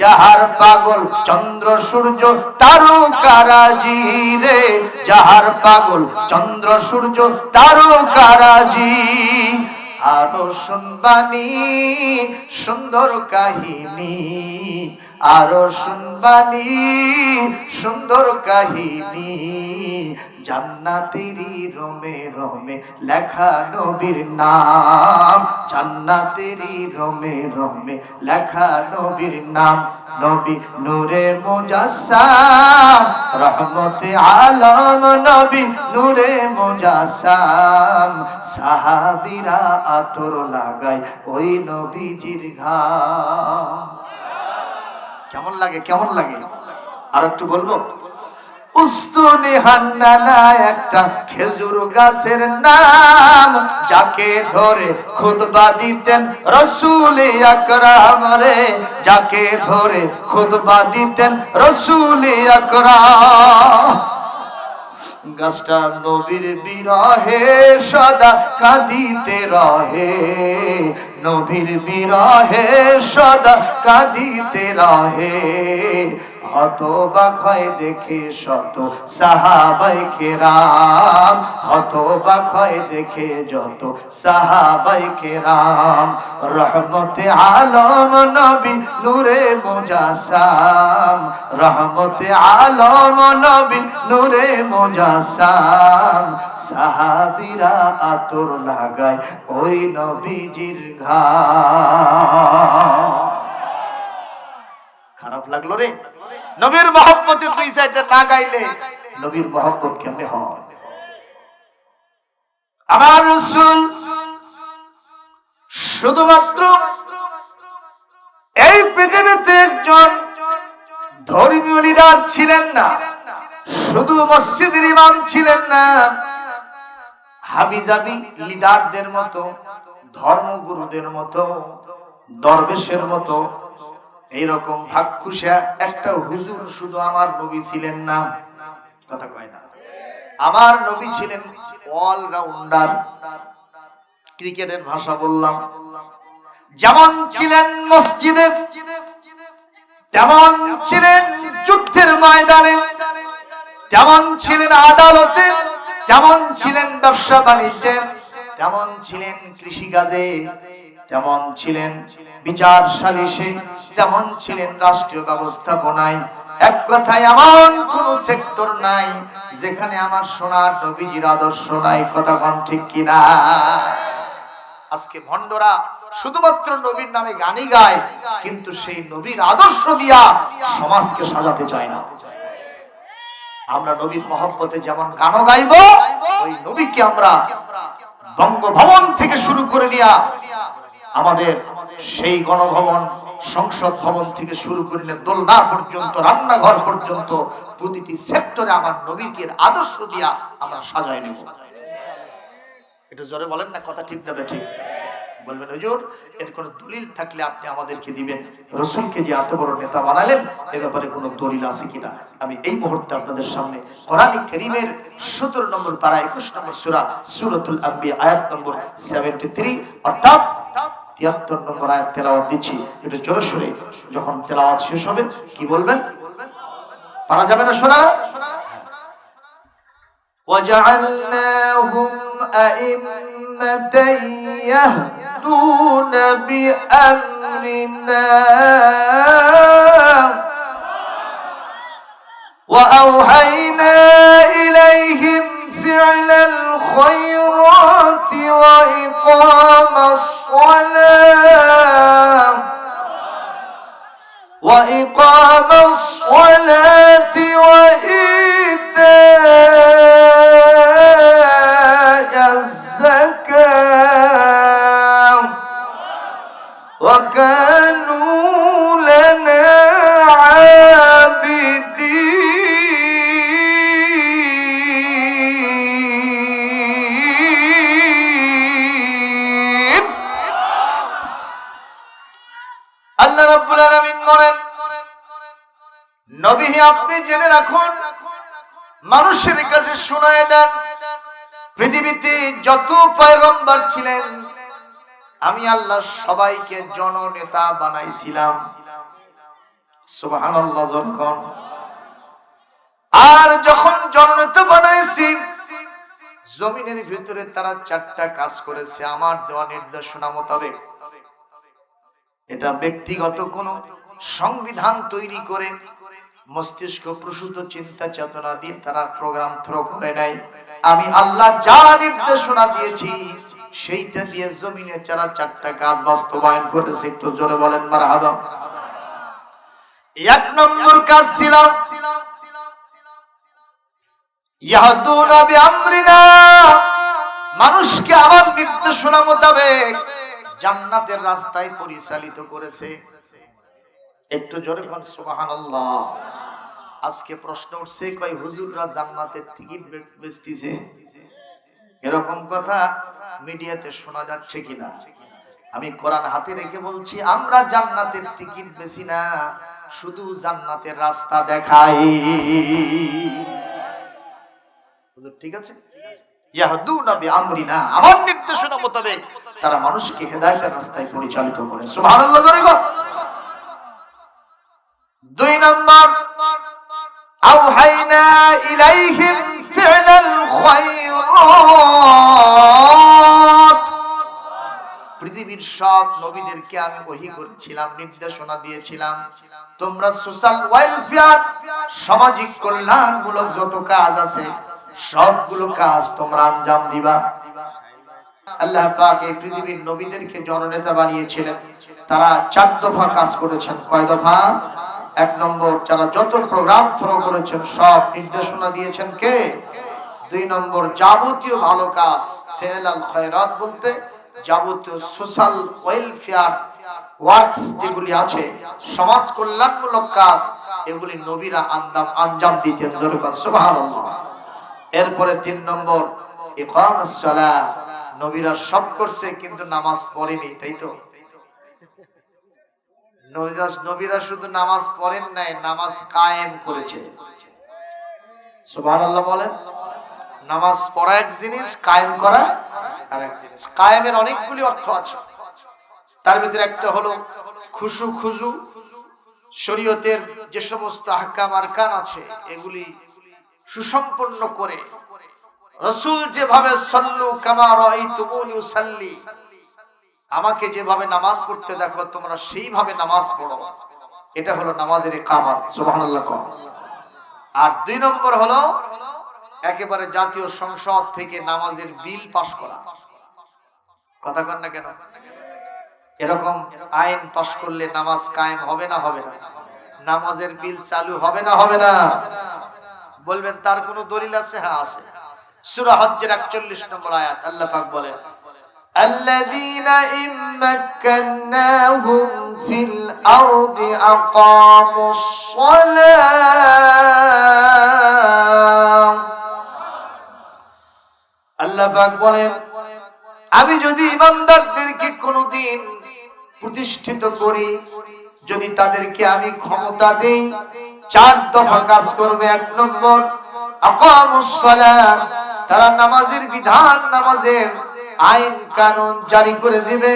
যাহার পাগল চন্দ্র সূর্য তারকারাজি রে, যাহার পাগল চন্দ্র সূর্য তারকারাজি। আরো শুনবানি সুন্দর কাহিনী, আরো শুনবানি সুন্দর কাহিনী, জান্নাতেরই রোমে রোমে লেখা নবীর নাম, জান্নাতেরই রোমে রোমে লেখা নবীর নাম। নবী নূরে মুজাসসাম, রহমতে আলম নবী নূরে মুজাসসাম, সাহাবীরা আতর লাগায় ওই নবীজির ঘাম। কেমন লাগে? কেমন লাগে? আর একটু বলবো। উস্তুনে হান্নানা একটা খেজুর গাছের নাম, যাকে ধরে খুতবা দিতেন রাসূল আকরাম রে, যাকে ধরে খুতবা দিতেন রাসূল আকরাম। গাছটা নবীর বিরহে সদা কাঁদিতে রহে, নবীর বিরহে সদা কাঁদিতে রহে। হতবাক হয় দেখে শত সাহাবায়ে কেরাম, হতবাক হয় দেখে যত সাহাবায়ে কেরাম। রহমতে আলম নবী নূরে মুজাসসাম, রহমতে আলম নবী নূরে মুজাসসাম, সাহাবীরা আতর লাগায় ওই নবীজির ঘাম। খারাপ লাগলো রে? নবীর মহব্বতে 2 সাইডে না গাইলে নবীর মহব্বত কেমনে হয়। আমার রাসূল শুধুমাত্র এই পৃথিবীতে একজন ধর্মীয় লিডার ছিলেন না, শুধু মসজিদের ইমাম ছিলেন না, হাবিজাবি লিডারদের মতো, ধর্মগুরুদের মতো, দরবেশের মতো এইরকম ভাগখুশা একটা হুজুর শুধু আমার নবী ছিলেন না। কথা কয় না, আমার নবী ছিলেন অলরাউন্ডার। ক্রিকেটের ভাষা বললাম, যেমন ছিলেন মসজিদে, তেমন ছিলেন যুদ্ধের ময়দানে, তেমন ছিলেন আদালতে, তেমন ছিলেন ব্যবসা বাণিজ্যে, তেমন ছিলেন কৃষিকাজে, তেমন ছিলেন বিচার সালিশে, তেমন ছিলেন রাষ্ট্রীয় ব্যবস্থাপনায়। এক কথায় এমন কোন সেক্টর নাই যেখানে আমার সোনার নবীজির আদর্শ নাই। কথা কোন ঠিক কিনা? আজকে ভণ্ডরা শুধুমাত্র নবীর নামে গানই গায়, কিন্তু সেই নবীর আদর্শ দিয়া সমাজকে সাজাতে চায় না। আমরা নবীর মহব্বতে যেমন গানও গাইব, ওই নবীকে আমরা বঙ্গভবন থেকে শুরু করে নিয়া আমাদের সেই গণভবন, সংসদ ভবন থেকে শুরু করে নিয়ে দোলনা পর্যন্ত, রান্নাঘর পর্যন্ত প্রতিটি সেক্টরে আমার নবীকে আদর্শ দিয়া আমরা সাজাই নেব। একটু জোরে বলেন না, কথা ঠিক না ঠিক? বলবেন হুজুর এর কোন দলিল থাকলে আপনি আমাদেরকে দিবেন, রাসূলকে যে এত বড় নেতা বানালেন এ ব্যাপারে কোন দলিল আছে কিনা। আমি এই মুহূর্তে আপনাদের সামনে কোরআন কারীমের 17 নম্বর পারা 21 নম্বর সূরা সূরাতুল আম্বিয়া আয়াত নম্বর 73 অর্থাৎ 73 নম্বর আয়াত তেলাওয়াত দিচ্ছি। একটু জোরে সুরে যখন তেলাওয়াত শেষ হবে কি বলবেন? পারা যাবে না শোনা? وَجَعَلْنَاهُمْ أَئِمَّةً يَهْدُونَ بِأَمْرِنَا وَأَوْحَيْنَا إِلَيْهِمْ فِعْلَ الْخَيْرَاتِ وَإِقَامَ الصَّلَاةِ وَإِيتَاءَ الزَّكَاةِ وَكَانُوا لَنَا عَابِدِينَ। আল্লাহ রাব্বুল আলামিন বলেন, নবী আপনি জেনে রাখুন, মানুষের কাছে শোনায় দেন, পৃথিবীতে যত পয়গম্বর ছিলেন আমি আল্লাহ সবাইকে জননেতা বানাইছিলাম। সুবহানাল্লাহ যখন আর যখন জননেতা বানাইছি, জমিনের ভিতরে তারা 4টা কাজ করেছে আমার দেওয়া নির্দেশনা মোতাবেক। এটা ব্যক্তিগত কোনো সংবিধান তৈরি করে মস্তিষ্ক প্রসূত চিন্তা চেতনা দিয়ে তারা প্রোগ্রাম থ্রো করে নাই। আমি আল্লাহ যা নির্দেশনা দিয়েছি সেইটা দিয়ে জমিনে যারা 4টা কাজ বাস্তবায়ন করেছে, একটু জোরে বলেন মারহাবা। 1 নম্বর কাজ ছিল ইয়াহদুনা বিআমরিনা, মানুষকে আমার নির্দেশনা মোতাবেক জান্নাতের রাস্তায় পরিচালিত করেছে। একটু জোরে বলেন সুবহানাল্লাহ। আজকে প্রশ্ন উঠছে, কয় হুজুররা জান্নাতের টিকিট বেচতেছে, এরকম কথা মিডিয়াতে শোনা যাচ্ছে কিনা? আমি কোরআন হাতে রেখে বলছি, আমরা জান্নাতের টিকিট বেচি না, শুধু জান্নাতের রাস্তা দেখাই। হুজুর ঠিক আছে, ইয়াহদুনা বিআমরিনা, আমার নির্দেশনা মোতাবেক তারা মানুষকে হেদায়েতের রাস্তায় পরিচালিত করে। সুবহানাল্লাহ জোরে বল। 2 নম্বর আওহাইনা ইলাইহিম ফি'লাল খায়রাত, পৃথিবীর সব নবীদেরকে আমি ওহী করেছিলাম, নির্দেশনা দিয়েছিলাম, তোমরা সোশ্যাল ওয়েলফেয়ার, সামাজিক কল্যাণমূলক যত কাজ আছে সবগুলো কাজ তোমরা আঞ্জাম দিবা। আল্লাহ পাক এই পৃথিবীর নবীদেরকে জননেতা বানিয়েছিলেন, তারা 4 দফা কাজ করেছেন। কয় দফা? এক নম্বর, যারা যত প্রোগ্রাম ফলো করেছেন সব নির্দেশনা দিয়েছেন কে? 2 নম্বর, যাবতীয় ভালো কাজ, ফেলাল খয়রাত বলতে যাবতীয় সোশ্যাল ওয়েলফেয়ার ওয়ার্কস যেগুলি আছে, সমাজ কল্যাণমূলক কাজ, এগুলি নবীরা আঞ্জাম দিতেন। জোরে বলেন সুবহানাল্লাহ। এরপরে 3 নম্বর, ইকামাস সালাহ, নবীরা সব করছে কিন্তু নামাজ পড়েনি, তাই তো? নবীরা শুধু নামাজ পড়েন নাই, নামাজ কায়েম করেছে। সুবহানাল্লাহ বলেন। নামাজ পড়া এক জিনিস, কায়েম করা আরেক জিনিস। কায়েমের অনেকগুলি অর্থ আছে, তার ভিতরে একটা হলো খুশু খুজু, শরীয়তের যে সমস্ত আহকাম আরকান আছে এগুলি সুসম্পন্ন করে রাসূল যেভাবে সাল্লু কামা রাআইতুমুনি উসাল্লি, আমাকে যেভাবে নামাজ পড়তে দেখো তোমরা সেইভাবে নামাজ পড়ো, এটা হলো নামাজের ইকামত। সুবহানাল্লাহ। আর 2 নম্বর হলো একেবারে জাতীয় সংসদ থেকে নামাজের বিল পাস করা। কথা কন না কেন? এরকম আইন পাস করলে নামাজ কায়েম হবে না হবে না? নামাজের বিল চালু হবে না হবে না? বলবেন তার কোনো দলিল আছে? হ্যাঁ আছে। সূরা হজ্জের 41 নম্বর আয়াত আল্লাহ পাক বলেন, الذين إن مكناهم في الأرض أقاموا الصلاة। আল্লাহ পাক বলেন, আমি যদি ইমানদারদেরকে কোনদিন প্রতিষ্ঠিত করি, যদি তাদেরকে আমি ক্ষমতা দেই, 4 দফা কাজ করবে। 1 নম্বর, আকামুস সালাত, তারা নামাজের বিধান, নামাজের আইন কানুন জারি করে দিবে,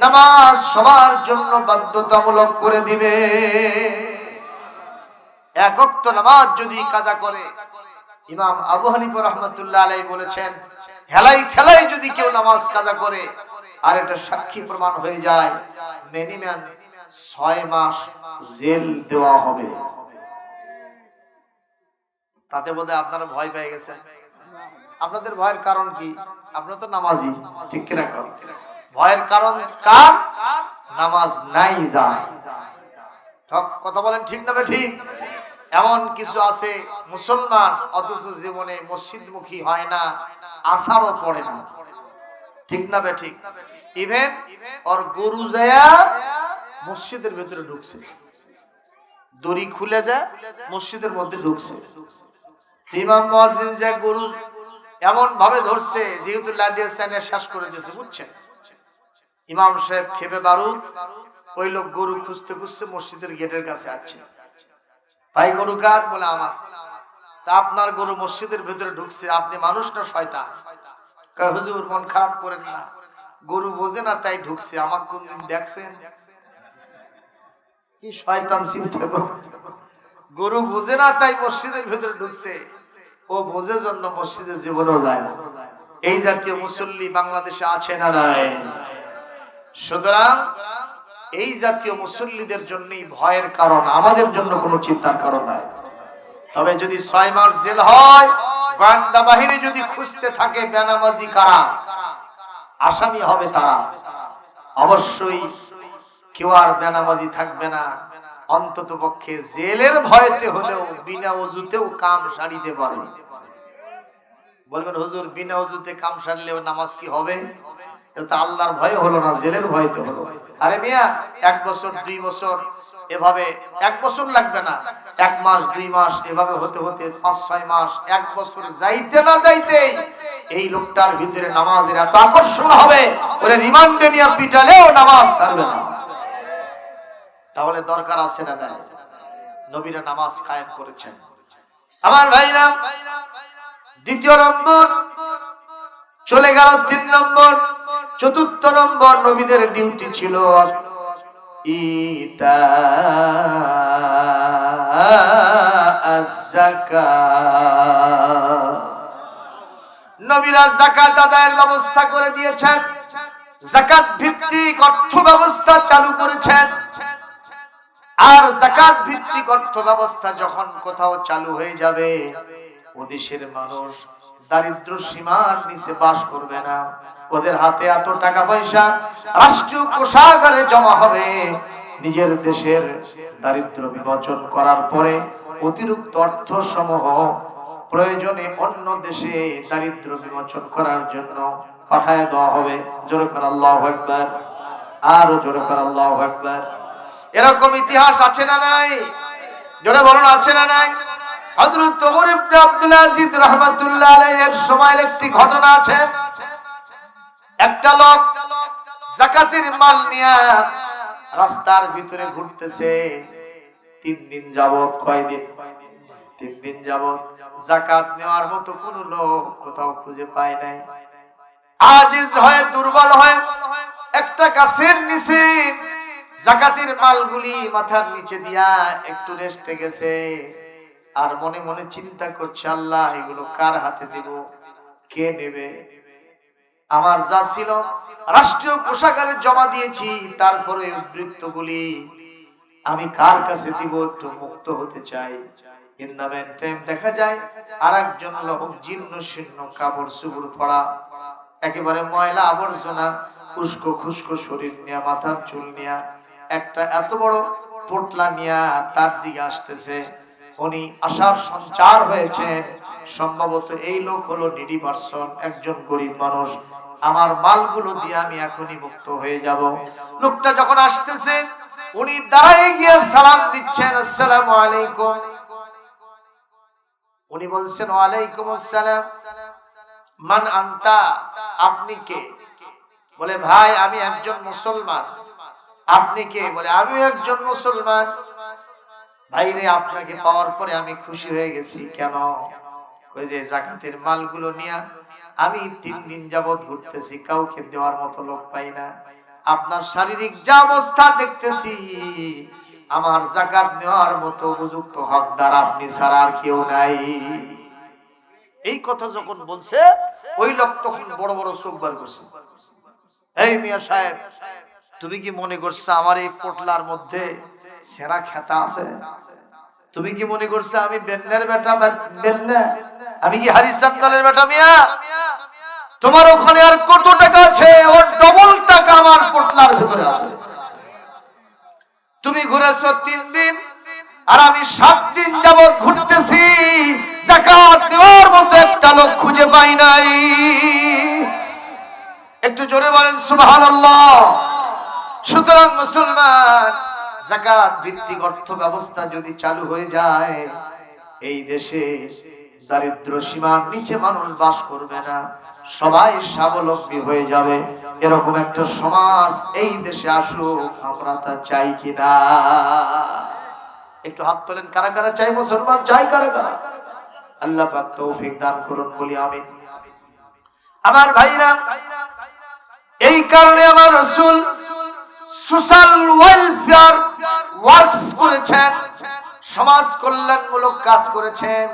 নামাজ সবার জন্য বাধ্যতামূলক করে দিবে। 1 ওয়াক্ত নামাজ যদি কাজা করে, ইমাম আবু হানিফা রাহমাতুল্লাহ আলাইহি বলেছেন, হেলাই খেলাই যদি কেউ নামাজ কাজা করে আর এটা সাক্ষী প্রমাণ হয়ে যায়, মিনিমাম 6 মাস জেল দেওয়া হবে। তাতে বোধহয় আপনারা ভয় পেয়ে গেছেন। আপনাদের ভয়ের কারণ কি? আপনারা তো নামাজি, ঠিক কিনা? ভয়ের কারণ কার? নামাজ নাই যায়। কথা বলেন ঠিক না ঠিক? এমন কিছু আছে মুসলমান অথচ জীবনে মসজিদমুখী হয় না, আসারও পড়ে না, ঠিক না ঠিক? ইভেন ওর গরু যায়া মসজিদের ভিতরে ঢুকছে, দড়ি খুলে যায় মসজিদের মধ্যে ঢুকছে। ইমাম মুয়াজ্জিন যে গরু এমন ভাবে ধরছে যেহেতু লাদিয়া সানে শেষ করে দিয়েছে, বুঝছেন? ইমাম সাহেব খেপে বারুদ, ওই লোক গরু খুঁজতে খুঁজতে মসজিদের গেটের কাছে আসছে। ভাই গরু কার? বলে আমার। তা আপনার গরু মসজিদের ভিতরে ঢুকছে, আপনি মানুষ না শয়তান? কয় হুজুর মন খারাপ করেন না, গরু বোঝে না তাই ঢুকছে, আমার কোনদিন দেখছেন? কি শয়তান চিন্তা করো, গরু বোঝে না তাই মসজিদের ভিতরে ঢুকছে, ও বোঝে জন্য মসজিদে জীবনও যায় না। এই জাতীয় মুসল্লি বাংলাদেশে আছে না নাই? সুতরাং এই জাতীয় মুসল্লিদের জন্যই ভয়ের কারণ, আমাদের জন্য কোনো চিন্তার কারণ নাই। তবে যদি 6 মাস জেল হয়, গোয়েন্দা বাহিনী যদি খুঁজতে থাকে বেনামাজি কারা, আসামি হবে তারা। অবশ্যই কেউ আর বেনামাজি থাকবে না, অন্তত পক্ষে জেলের ভয়তে হলেও বিনা ওযুতেও কাম সারিতে পারে। বলবেন হুজুর বিনা ওযুতে কাম সারলেও নামাজ কি হবে? এটা আল্লাহর ভয় হলো না, জেলের ভয়তে হলো। আরে মিয়া 1 বছর 2 বছর এভাবে, 1 বছর লাগবে না, 1 মাস 2 মাস এভাবে হতে হতে 5-6 মাস, 1 বছর যাইতে না যাইতে এই লোকটার ভিতরে নামাজের এত আকর্ষণ হবে, ওরে রিমান্ডে নিয়ে পিটালেও নামাজ ছাড়বে না। তাহলে দরকার আছে না নাই? নবীরা নামাজ কায়েম করেছেন। আমার ভাইরা, 2 নম্বর চলে গেল, 3 নম্বর, 4র্থ নম্বর নবীদের ডিউটি ছিল ইতা আয-যাকাত। নবীরা যাকাত আদায়ের ব্যবস্থা করে দিয়েছেন, যাকাত ভিত্তিক অর্থ ব্যবস্থা চালু করেছেন। আর যাকাত ভিত্তিক অর্থ ব্যবস্থা যখন কোথাও চালু হয়ে যাবে, ওদেশের মানুষ দারিদ্র সীমার নিচে বাস করবে না, ওদের হাতে এত টাকা পয়সা রাষ্ট্রীয় কোষাগারে জমা হবে, নিজের দেশের দারিদ্র্য বিমোচন করার পরে অতিরিক্ত অর্থ সমূহ প্রয়োজনে অন্য দেশে দারিদ্র্য বিমোচন করার জন্য পাঠায় দেওয়া হবে। জোরে করে আল্লাহু আকবার, আরো জোরে করে আল্লাহু আকবার। এরকম ইতিহাস আছে না নাই? জোরে বলুন, আছে না নাই? হযরত ওমর ইবনে আব্দুল আজিজ রাহমাতুল্লাহ আলাইহির সময়ের একটি ঘটনা আছে। একটা লোক যাকাতের মাল নিয়ে রাস্তার ভিতরে ঘুরতেছে 3 দিন যাবত। কয়দিন? 3 দিন যাবত যাকাত নেওয়ার মতো কোন লোক কোথাও খুঁজে পায় নাই। আজিজ হয়ে, দুর্বল হয়ে একটা গাছের নিচে যাকাতের মালগুলি মাথার নিচে দিয়া একটু রেস্টে গেছে। আর মনে মনে চিন্তা করছে, আল্লাহ এগুলো কার হাতে দেব, কে নেবে? আমার যা ছিল রাষ্ট্রীয় কোষাগারে জমা দিয়েছি, তারপরে উদ্বৃত্তগুলি আমি কার কাছে দিব? একটু মুক্ত হতে চাই। ইন দ্য মেন টাইম দেখা যায় আরেকজন লোক জীর্ণ শীর্ণ কাপড় চোপড় পরা, একেবারে ময়লা আবর্জনা, উস্কো খুস্কো শরীর নিয়ে, মাথার চুল নিয়ে একটা এত বড় পোটলা নিয়ে তার দিকে আসতেছে। উনি আশার সঞ্চার হয়েছেন, সম্ভবত এই লোক হলো নিডি পারসন, একজন গরিব মানুষ, আমার মালগুলো দিয়ে আমি এখনই মুক্ত হয়ে যাব। লোকটা যখন আসতেছে উনি দাঁড়ায় গিয়ে সালাম দিচ্ছেন, আসসালামু আলাইকুম। উনি বলছেন, ওয়ালাইকুম আসসালাম। মান আনতা, আপনি কে? বলে, ভাই আমি একজন মুসলমান। আপনি কে? বলে, আমি একজন মুসলমান। ভাইরে, আপনাকে পাওয়ার পরে আমি খুশি হয়ে গেছি। কেন? কই যে যাকাতের মালগুলো নিয়ে আমি 3 দিন যাবত ঘুরতেছি, কাউকে দেওয়ার মতো লোক পাই না। আপনার শারীরিক যা অবস্থা দেখতেছি, আমার যাকাত নেওয়ার মতো উপযুক্ত হকদার আপনি ছাড়া আর কেউ নাই। এই কথা যখন বলছে, ওই লোক তখন বড় বড় চোখ বার করছে। এই মিয়া সাহেব, তুমি কি মনে করছো আমার এই পোটলার মধ্যে সেরা খেতা আছে? তুমি কি মনে করছো আমি বেন্নের বেটা? বেন্না? আমি কি হারিসান্ডালের বেটা? মিয়া, তোমার ওখানে আর কত টাকা আছে, ওর ডবল টাকা আমার পোটলার ভিতরে আছে। তুমি ঘুরেছো 3 দিন, আর আমি 7 দিন যাবত ঘুরতেছি, যাকাত দেওয়ার মতো একটা লোক খুঁজে পাই নাই। একটু জোরে বলেন সুবহানাল্লাহ। সুতরাং মুসলমান, যাকাত ভিত্তিক অর্থ ব্যবস্থা যদি চালু হয়ে যায়, এই দেশে দারিদ্র সীমার নিচে মানুষ বাস করবে না, সবাই স্বাবলম্বী হয়ে যাবে। এরকম একটা সমাজ এই দেশে আসুক, আমরা তা চাই কিনা? একটু হাত তোলেন, কারা কারা চাই? মুসলমান চাই কারা কারা? আল্লাহ পাক তৌফিক দান করুন, বলি আমিন। আমার ভাইরা, এই কারণে আমার রাসূল সোশ্যাল ওয়েলফেয়ার ওয়ার্কস করেছেন, সমাজ কল্যাণমূলক কাজ করেছেন।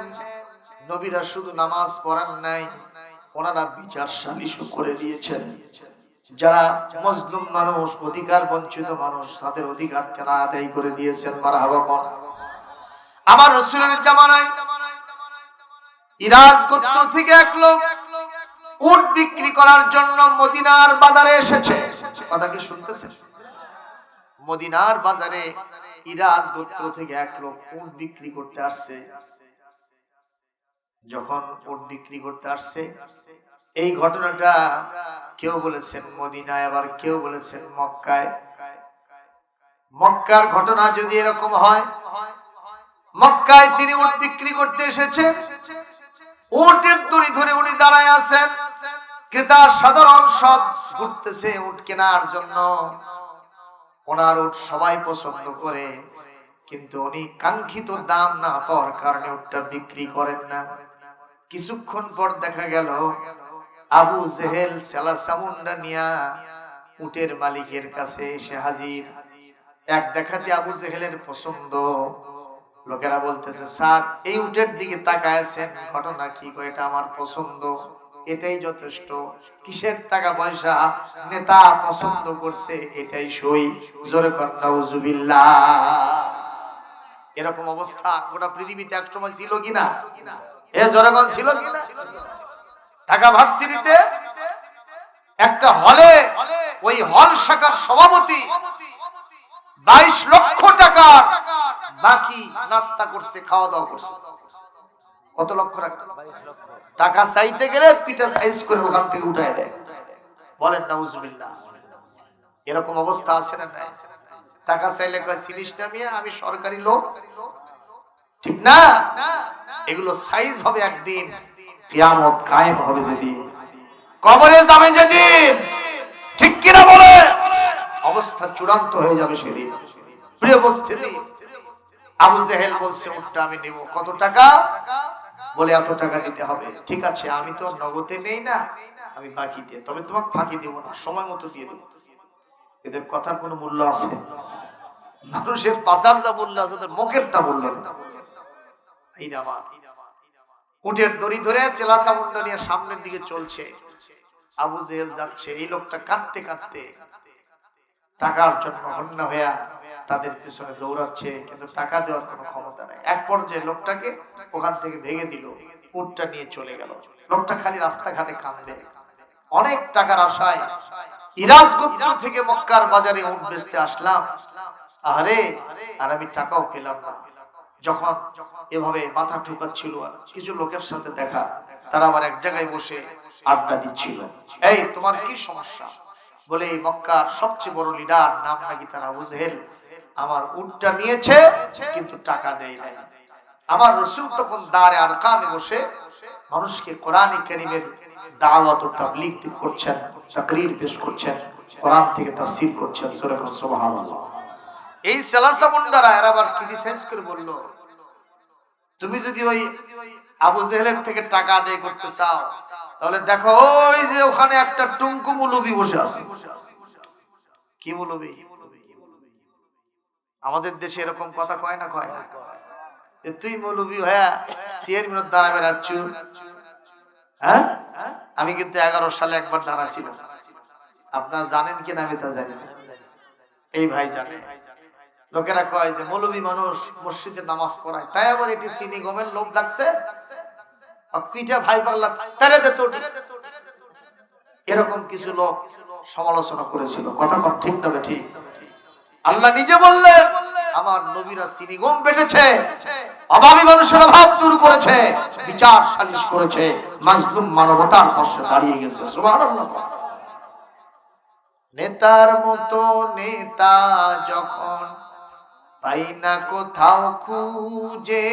নবীরা শুধু নামাজ পড়ান নাই, ওনারা বিচার সালিশও করে দিয়েছেন। যারা মজলুম মানুষ, অধিকার বঞ্চিত মানুষ, তাদের অধিকার তারা আদায় করে দিয়েছেন। মারহাবা। আমার রাসূলের জামানায় ইরাজ গোত্র থেকে এক লোক উট বিক্রি করার জন্য মদিনার বাজারে এসেছে। কথা কি শুনতেছেন? মদিনার বাজারে ইরাজ গোত্র থেকে এক লোক উট বিক্রি করতে আসছে। যখন উট বিক্রি করতে আসছে, এই ঘটনাটা কেউ বলেছেন মদিনায়, আবার কেউ বলেছেন মক্কায়। মক্কার ঘটনা যদি এরকম হয়, মক্কায় তিনি উট বিক্রি করতে এসেছেন, উটের দড়ি ধরে উনি দাঁড়ায় আছেন, ক্রেতা সাধারণ সব ঘুরতেছে উট কেনার জন্য। ওনার উট সবাই পছন্দ করে, কিন্তু উনি কাঙ্ক্ষিত দাম না পাওয়ার কারণে উটটা বিক্রি করেন না। কিছুক্ষণ পর দেখা গেল আবু জেহেল সালাসামুন্ডা নিয়া উটের মালিকের কাছে এসে হাজির। এক দেখাতে আবু জেহেলের পছন্দ। লোকেরা বলতেছে, স্যার এই উটের দিকে তাকায় আছেন, ঘটনা কি? এটা আমার পছন্দ, এটাই যথেষ্ট। কিসের টাকা পয়সা? নেতা পছন্দ করছে, এটাই সই। জোরে কর নাউজুবিল্লাহ। এরকম অবস্থা গোটা পৃথিবীতে এক সময় ছিল কিনা? এ জনগণ ছিল কিনা? ঢাকা ভার্সিটিতে একটা হলে ওই হল শাখার সভাপতি 22 লক্ষ টাকা বাকি নাস্তা করছে, খাওয়া দাওয়া করছে। কত লক্ষ টাকা? 22 লক্ষ। টাকা চাইতে গেলে পিঠা সাইজ করে ওখান থেকে উঠায় দেয়। বলেন নাউজুবিল্লাহ। এরকম অবস্থা আছে না নাই? টাকা চাইলে কয় চিনিস না মিয়া, আমি সরকারি লোক, ঠিক না? এগুলো সাইজ হবে একদিন, কিয়ামত কায়েম হবে যেদিন, কবরে যাবে যেদিন, ঠিক কিনা বলে? অবস্থা চূড়ান্ত হয়ে যাবে সেদিন। প্রিয় উপস্থিতি, আবু জেহেল বলছে উটটা আমি নেব। কত টাকা? বলে এত টাকা দিতে হবে। ঠিক আছে, আমি তো নগদে নেই না, আমি বাকি দিয়ে, তবে তোমাকে ফাঁকি দেব না, সময় মতো দিয়ে দেবো। এদের কথার কোনো মূল্য আছে? মানুষের পাশার যা মূল্য আছে, ওদের মুখের তা মূল্য নেই। উটের দড়ি ধরে চেলাচা মুন্ডা নিয়ে সামনের দিকে চলছে। আবু জেহেল যাচ্ছে, এই লোকটা কাঁদতে কাঁদতে টাকার জন্য হন্য হইয়া তাদের পিছনে দৌড়াচ্ছে, কিন্তু টাকা দেওয়ার কোনো ক্ষমতা নাই। এক পর্যায়ে লোকটাকে ওখান থেকে ভেঙে দিল, উটটা নিয়ে চলে গেল। লোকটা খালি রাস্তাঘাটে কাঁদবে, অনেক টাকার আশায় ইরাজগুপ্ত থেকে মক্কার বাজারে উট বেচতে আসলাম, আরে আর আমি টাকাও পেলাম না। যখন এভাবে মাথা ঠুকাচ্ছিল, কিছু লোকের সাথে দেখা, তারা আবার এক জায়গায় বসে আড্ডা দিচ্ছিল। এই তোমার কি সমস্যা? বলে এই মক্কার সবচেয়ে বড় লিডার, নাম নাকি তার আবু জেহেল, আমার উটটা নিয়েছে কিন্তু টাকা দেয় নাই। আমার রাসূল তখন দারে আরকামে বসে মানুষকে কোরআন কারীমের দাওয়াত ও তাবলীগ করছেন, তাকরীর পেশ করছেন, কোরআন থেকে তাফসীর করছেন। সূরা সুবহানাল্লাহ। এই সালাসা মুন্ডারা এরা আবার ক্রিটিসাইজ করে বলল, তুমি যদি ওই আবু জেহেলের থেকে টাকা আদায় করতে চাও, তাহলে দেখো ওই যে ওখানে একটা টুঙ্কু মৌলবী বসে আছে। কি মৌলবী? আমাদের দেশে এরকম কথা কয় না, কয় না? তুই মৌলবী হ্যাঁ সিয়ের মিনত দাঁড়া বেড়াচ্ছ। হ্যাঁ, আমি কিন্তু 11 সালে একবার দাঁড়াছিলাম। আপনারা জানেন কিনা আমি তা জানি না, এই ভাই জানে। লোকেরা কয় যে মৌলবী মানুষ মসজিদে নামাজ পড়ায়, তাই আবার এটি চিনি গমের লোভ লাগছে, পিঠা ভাই পাগলা তারে দে তো। এরকম কিছু লোক সমালোচনা করেছিল। কথা ঠিক না ঠিক? আল্লাহ নিজে বললেন আমার নবীরা চিনি গম বেটেছে, অভাবী মানুষের অভাব দূর করেছে, বিচার সালিশ করেছে, মাজলুম মানবতার পাশে দাঁড়িয়ে গেছে। সুবহানাল্লাহ। নেতার মতো নেতা যখন পাই না কোথাও খুঁজে,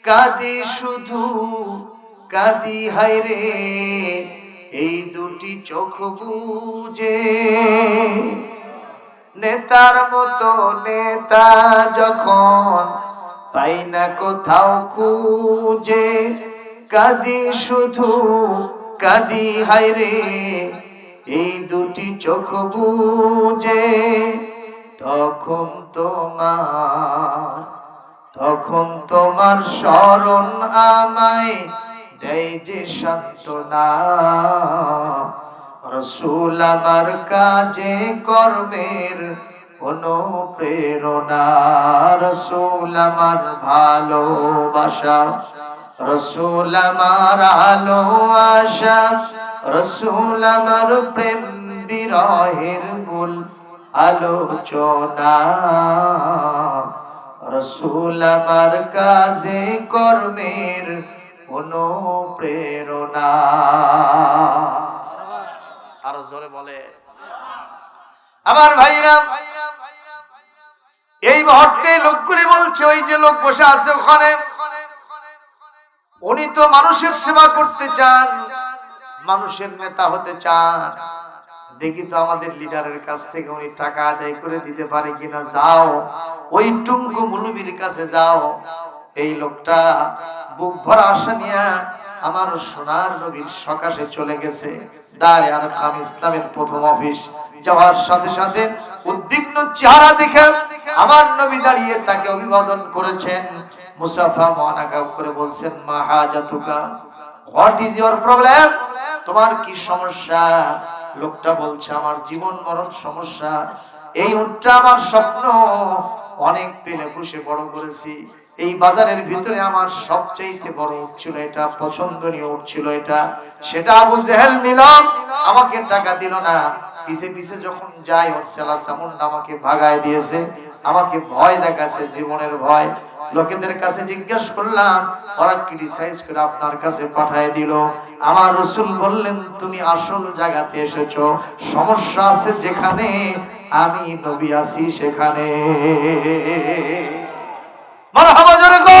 কাঁদি শুধু কাঁদি হায়রে এই দুটি চোখ বুজে। নেতার মতো নেতা যখন পাই না কোথাও খুঁজে, কাঁদি শুধু কাঁদি হায়রে এই দুটি চোখ বুজে। তখন তোমার স্মরণ আমায় দেয় যে সান্ত্বনা, রাসূল আমার কাজে কর্মের অনুপ্রেরণা, রাসূল আমার ভালোবাসা, রাসূল আমার আলো আশা, রাসূল আমার প্রেম বিরহের মূল আলোচনা, রাসূল আমার কাজে কর্মের অনুপ্রেরণা। আরো জোরে বলে আমার ভাইরা। এই মুহূর্তে লোকগুলি বলছে ওই যে লোক বসে আছে ওখানে, উনি তো মানুষের সেবা করতে চান, মানুষের নেতা হতে চান, দেখি তো আমাদের লিডারের কাছ থেকে উনি টাকা আদায় করে দিতে পারে কিনা। যাও ওই টুঙ্কু মুলুবির কাছে যাও। এই লোকটা বুক ভরা আশা নিয়ে আমার সোনার নবীর সকাশে চলে গেছে। দারে আরকাম ইসলামের প্রথম অফিস যাওয়ার সাথে সাথে উদ্বিগ্ন চেহারা দেখে আমার নবী দাঁড়িয়ে তাকে অভিবাদন করেছেন, মুসাফা মুআনাকা করে বলছেন, মা হাজাতুকা, হোয়াট ইজ ইওর প্রবলেম? তোমার কি সমস্যা? লোকটা বলছে আমার জীবন মরণ সমস্যা। এই উটটা আমার স্বপ্ন, অনেক পেলে পুষে বড় করেছি। এই বাজারের ভিতরে আমার সবচেয়ে বড় উট ছিল এটা, পছন্দনীয় উট ছিল এটা, সেটা আবু জেহেল নিল, আমাকে টাকা দিল না। পিছে পিছে যখন যাই ওর সেলা সামুন্ডা আমাকে ভাগায় দিয়েছে, আমাকে ভয় দেখাচ্ছে, জীবনের ভয়। লোকেদের কাছে জিজ্ঞেস করলাম, ওরা ক্রিটিসাইজ করে আপনার কাছে পাঠায় দিল। আমার রাসূল বললেন, তুমি আসল জায়গাতে এসেছো, সমস্যা আছে যেখানে, আমি নবী আছি সেখানে। মারহাবা জোরে গো।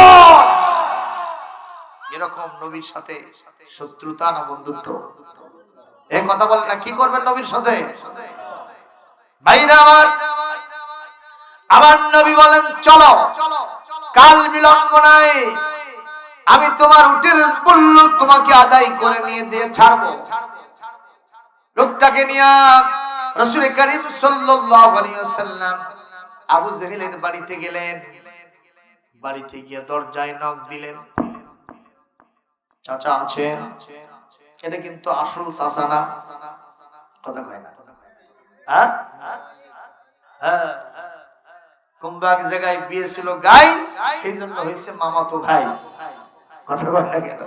এরকম নবীর সাথে শত্রুতা না বন্ধুত্ব? এই কথা বলেন না, কি করবেন নবীর সাথে? ভাইরা আমার নবী বলেন, চলো কাল বিলম্ব নাই, আমি তোমার উটের মূল্য তোমাকে আদায় করে নিয়ে দিয়ে ছাড়বো। লোকটাকে নিয়ে রাসূল করিম সাল্লাল্লাহু আলাইহি ওয়াসাল্লাম আবু জেহেলের বাড়িতে গেলেন। বাড়িতে গিয়ে দরজায় নক দিলেন, চাচা আছেন? এটা কিন্তু আসল চাচা না, কথা কয় না। হ্যাঁ হ্যাঁ, কোনবা এক জায়গায় বিয়ে ছিল গাই, সেই জন্য হয়েছে মামাতো ভাই, কথা কয় না কেন?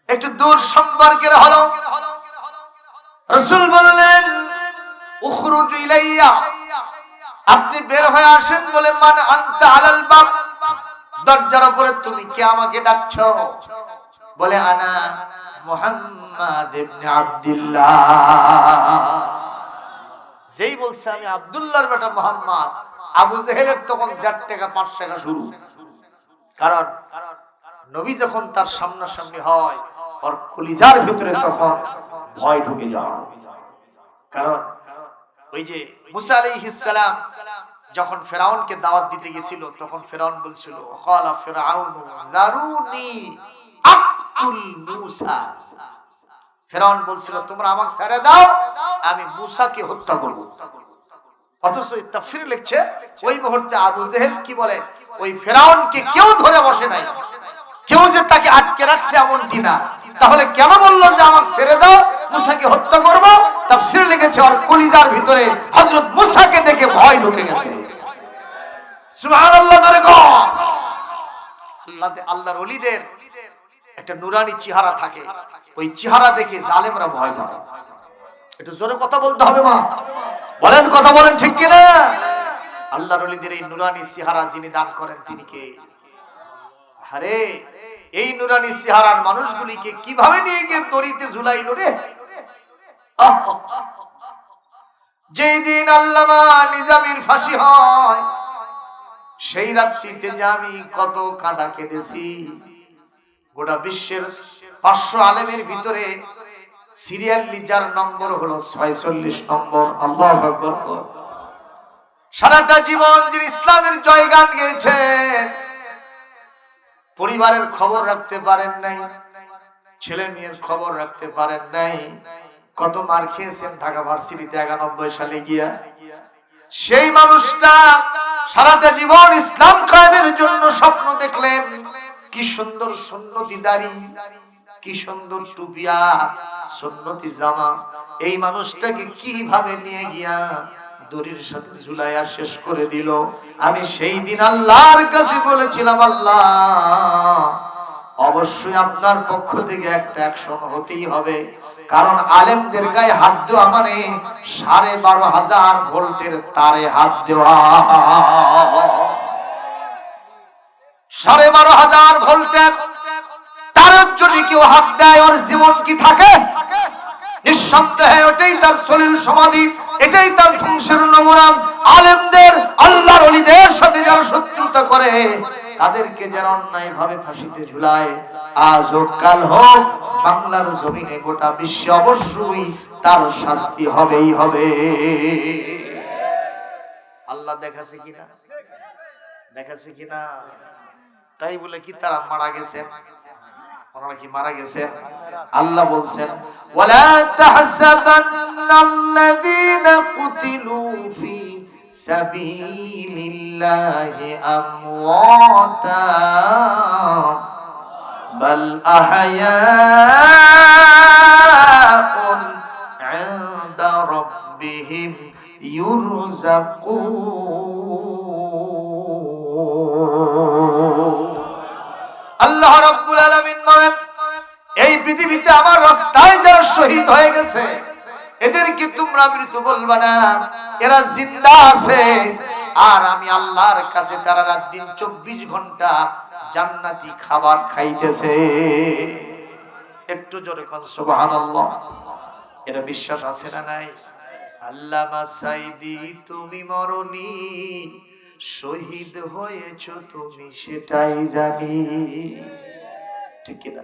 একটু দূর সম্পর্কের হলো। রাসূল বললেন, উখরুজ ইলাইয়া, আপনি বের হয়ে আসেন। বলে, মান আনতা আলাল বাব, দরজার উপরে তুমি কে, আমাকে ডাকছো? বলে, আনা মুহাম্মদ ইবনে আব্দুল্লাহ। যেই বলছে আমি আব্দুল্লাহর বেটা মুহাম্মদ, আবু জেহেলের তখন 1.5 টাকা 5 টাকা শুরু। কারণ নবী যখন তার সামনাসামনি হয়, ওর কলিজার ভিতরে তখন ভয় ঢুকে যায়। কারণ ওই যে মুসা আলাইহিস সালাম যখন ফেরাউনকে দাওয়াত দিতে গিয়েছিল, তখন ফেরাউন বলছিল, ক্বালা ফিরআউন যারুনি আক্তুল মুসা। ফেরাউন বলছিল, তোমরা আমাকে ছেড়ে দাও, আমি মুসাকে হত্যা করব। অথচ তাফসীরে লিখছে, ওই মুহূর্তে আবু জেহেল কি বলে, ওই ফেরাউনকে কেউ ধরে বসে নাই, কেউ যে তাকে আটকে রাখছে এমনটি না। তাহলে কেন বললো যে আমাকে ছেড়ে দাও, মুসাকে হত্যা করব? তাফসীরে লিখেছে, ওর কলিজার ভিতরে হযরত মুসাকে দেখে ভয় ঢুকে গেছে। সুবহানাল্লাহ ধরে গো। আল্লাহর ওলিদের একটা নুরানি চেহারা থাকে, ওই চেহারা দেখে জালেমরা ভয় পায়। একটু জোরে কথা বলতে হবে মা, বলেন, কথা বলেন ঠিক কিনা? আল্লাহর ওলিদের এই নুরানি চেহারা যিনি দান করেন, তিনি কে? আরে এই নুরানি চেহারার মানুষগুলিকে কিভাবে নিয়ে গিয়ে দড়িতে ঝুলাইল রে। যেই দিন আল্লামা নিজামীর ফাঁসি হয়, সেই রাত্রিতে যে আমি কত কাঁদা কেঁদেছি। গোটা বিশ্বের 500 আলেমের ভিতরে সিরিয়াল লিজার নম্বর হলো 46 নম্বর। আল্লাহু আকবার। সারাটা জীবন যিনি ইসলামের জয়গান গেয়েছে, পরিবারের খবর রাখতে পারেন নাই, ছেলে মেয়ের খবর রাখতে পারেন নাই। কত মার খেয়েছেন ঢাকা ভার্সিটিতে 91 সালে গিয়া। সেই মানুষটা সারাটা জীবন ইসলাম কায়েমের জন্য স্বপ্ন দেখলেন। কি সুন্দর সুন্নতি দাড়ি, কি সুন্দর টুপিয়া, সুন্নতি জামা। এই মানুষটাকে কিভাবে নিয়ে গিয়া দড়ির সাথে ঝুলাইয়া শেষ করে দিল। আমি সেই দিন আল্লাহর কাছে বলেছিলাম, আল্লাহ অবশ্যই আপনার পক্ষ থেকে একটা অ্যাকশন হতেই হবে। কারণ আলেমদের গায়ে হাত দেওয়া মানে 12,500 ভোল্টের তারে হাত দেওয়া। 12,500 ভোল্টের তারে যদি কেউ হাত দেয়, ওর জীবন কি থাকে? নিঃসন্দেহে ওটাই তার সলিল সমাধি, এটাই তার ধ্বংসের নমুনা। আলেমদের, আল্লাহর ওলিদের সাথে যারা শত্রুতা করে, তাদেরকে যারা অন্যায় ভাবে ফাঁসিতে ঝুলায়, আজ হোক কাল হোক, বাংলার জমিনে গোটা বিশ্বে অবশ্যই তার শাস্তি হবেই হবে। আল্লাহ দেখাছে কিনা? দেখাছে কিনা? তাই বলে কি তারা মারা গেছেন? ওনারা কি মারা গেছেন? আল্লাহ বলছেন, ওয়ালা তাহসাবান্নাল্লাযীনা কুতিলু ফি সাবিলিল্লাহি আমওয়াতা বাল আহয়াউন ইনদা রাব্বিহিম ইউরযাকুন। আল্লাহ রাব্বুল আলামিন বলেন, এই পৃথিবীতে আমার রাস্তায় যারা শহীদ হয়ে গেছে, এদেরকে তোমরা তোমরা মৃত্যু বলবা না, এরা জিন্দা আছে। আর আমি আল্লাহর কাছে তারা রাত দিন 24 ঘন্টা জান্নাতি খাবার খাইতেছে। একটু জোরে কোন সুবহানাল্লাহ। এটা বিশ্বাস আছে না নাই? আল্লামা সাইদি তুমি মরনি, শহীদ হয়েছো তুমি সেটাই জানি। ঠিক না?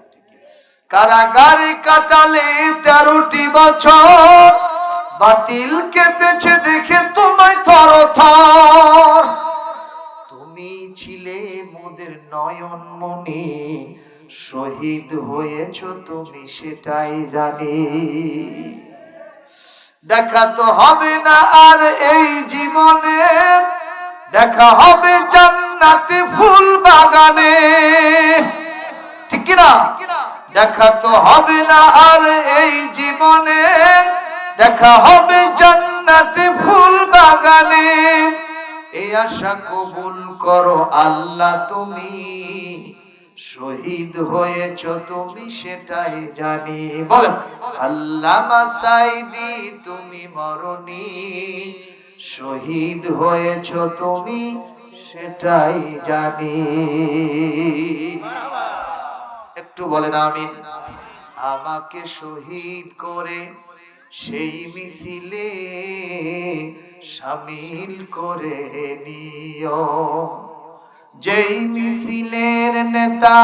কারাগারে কাটালে 13টি বছর, বাতিল কেঁপেছে দেখে তোমায় থরথর। তুমি ছিলে মোদের নয়ন মনি, শহীদ হয়েছো তুমি সেটাই জানি। দেখা তো হবে না আর এই জীবনে, দেখা হবে জান্নাতে ফুল বাগানে। ঠিক কি না? দেখা তো হবে না আর এই জীবনে, দেখা হবে জান্নাতে ফুল বাগানে। এই আশা কবুল করো আল্লাহ তুমি, শহীদ হয়েছো তুমি সেটাই জানি। বলেন আল্লামা সাইদি তুমি মরনি, শহীদ হয়েছো তুমি সেটাই জানি। একটু বলেন আমিন। আমাকে শহীদ করে সেই মিছিলে শামিল করে নিও, যেই মিছিলের নেতা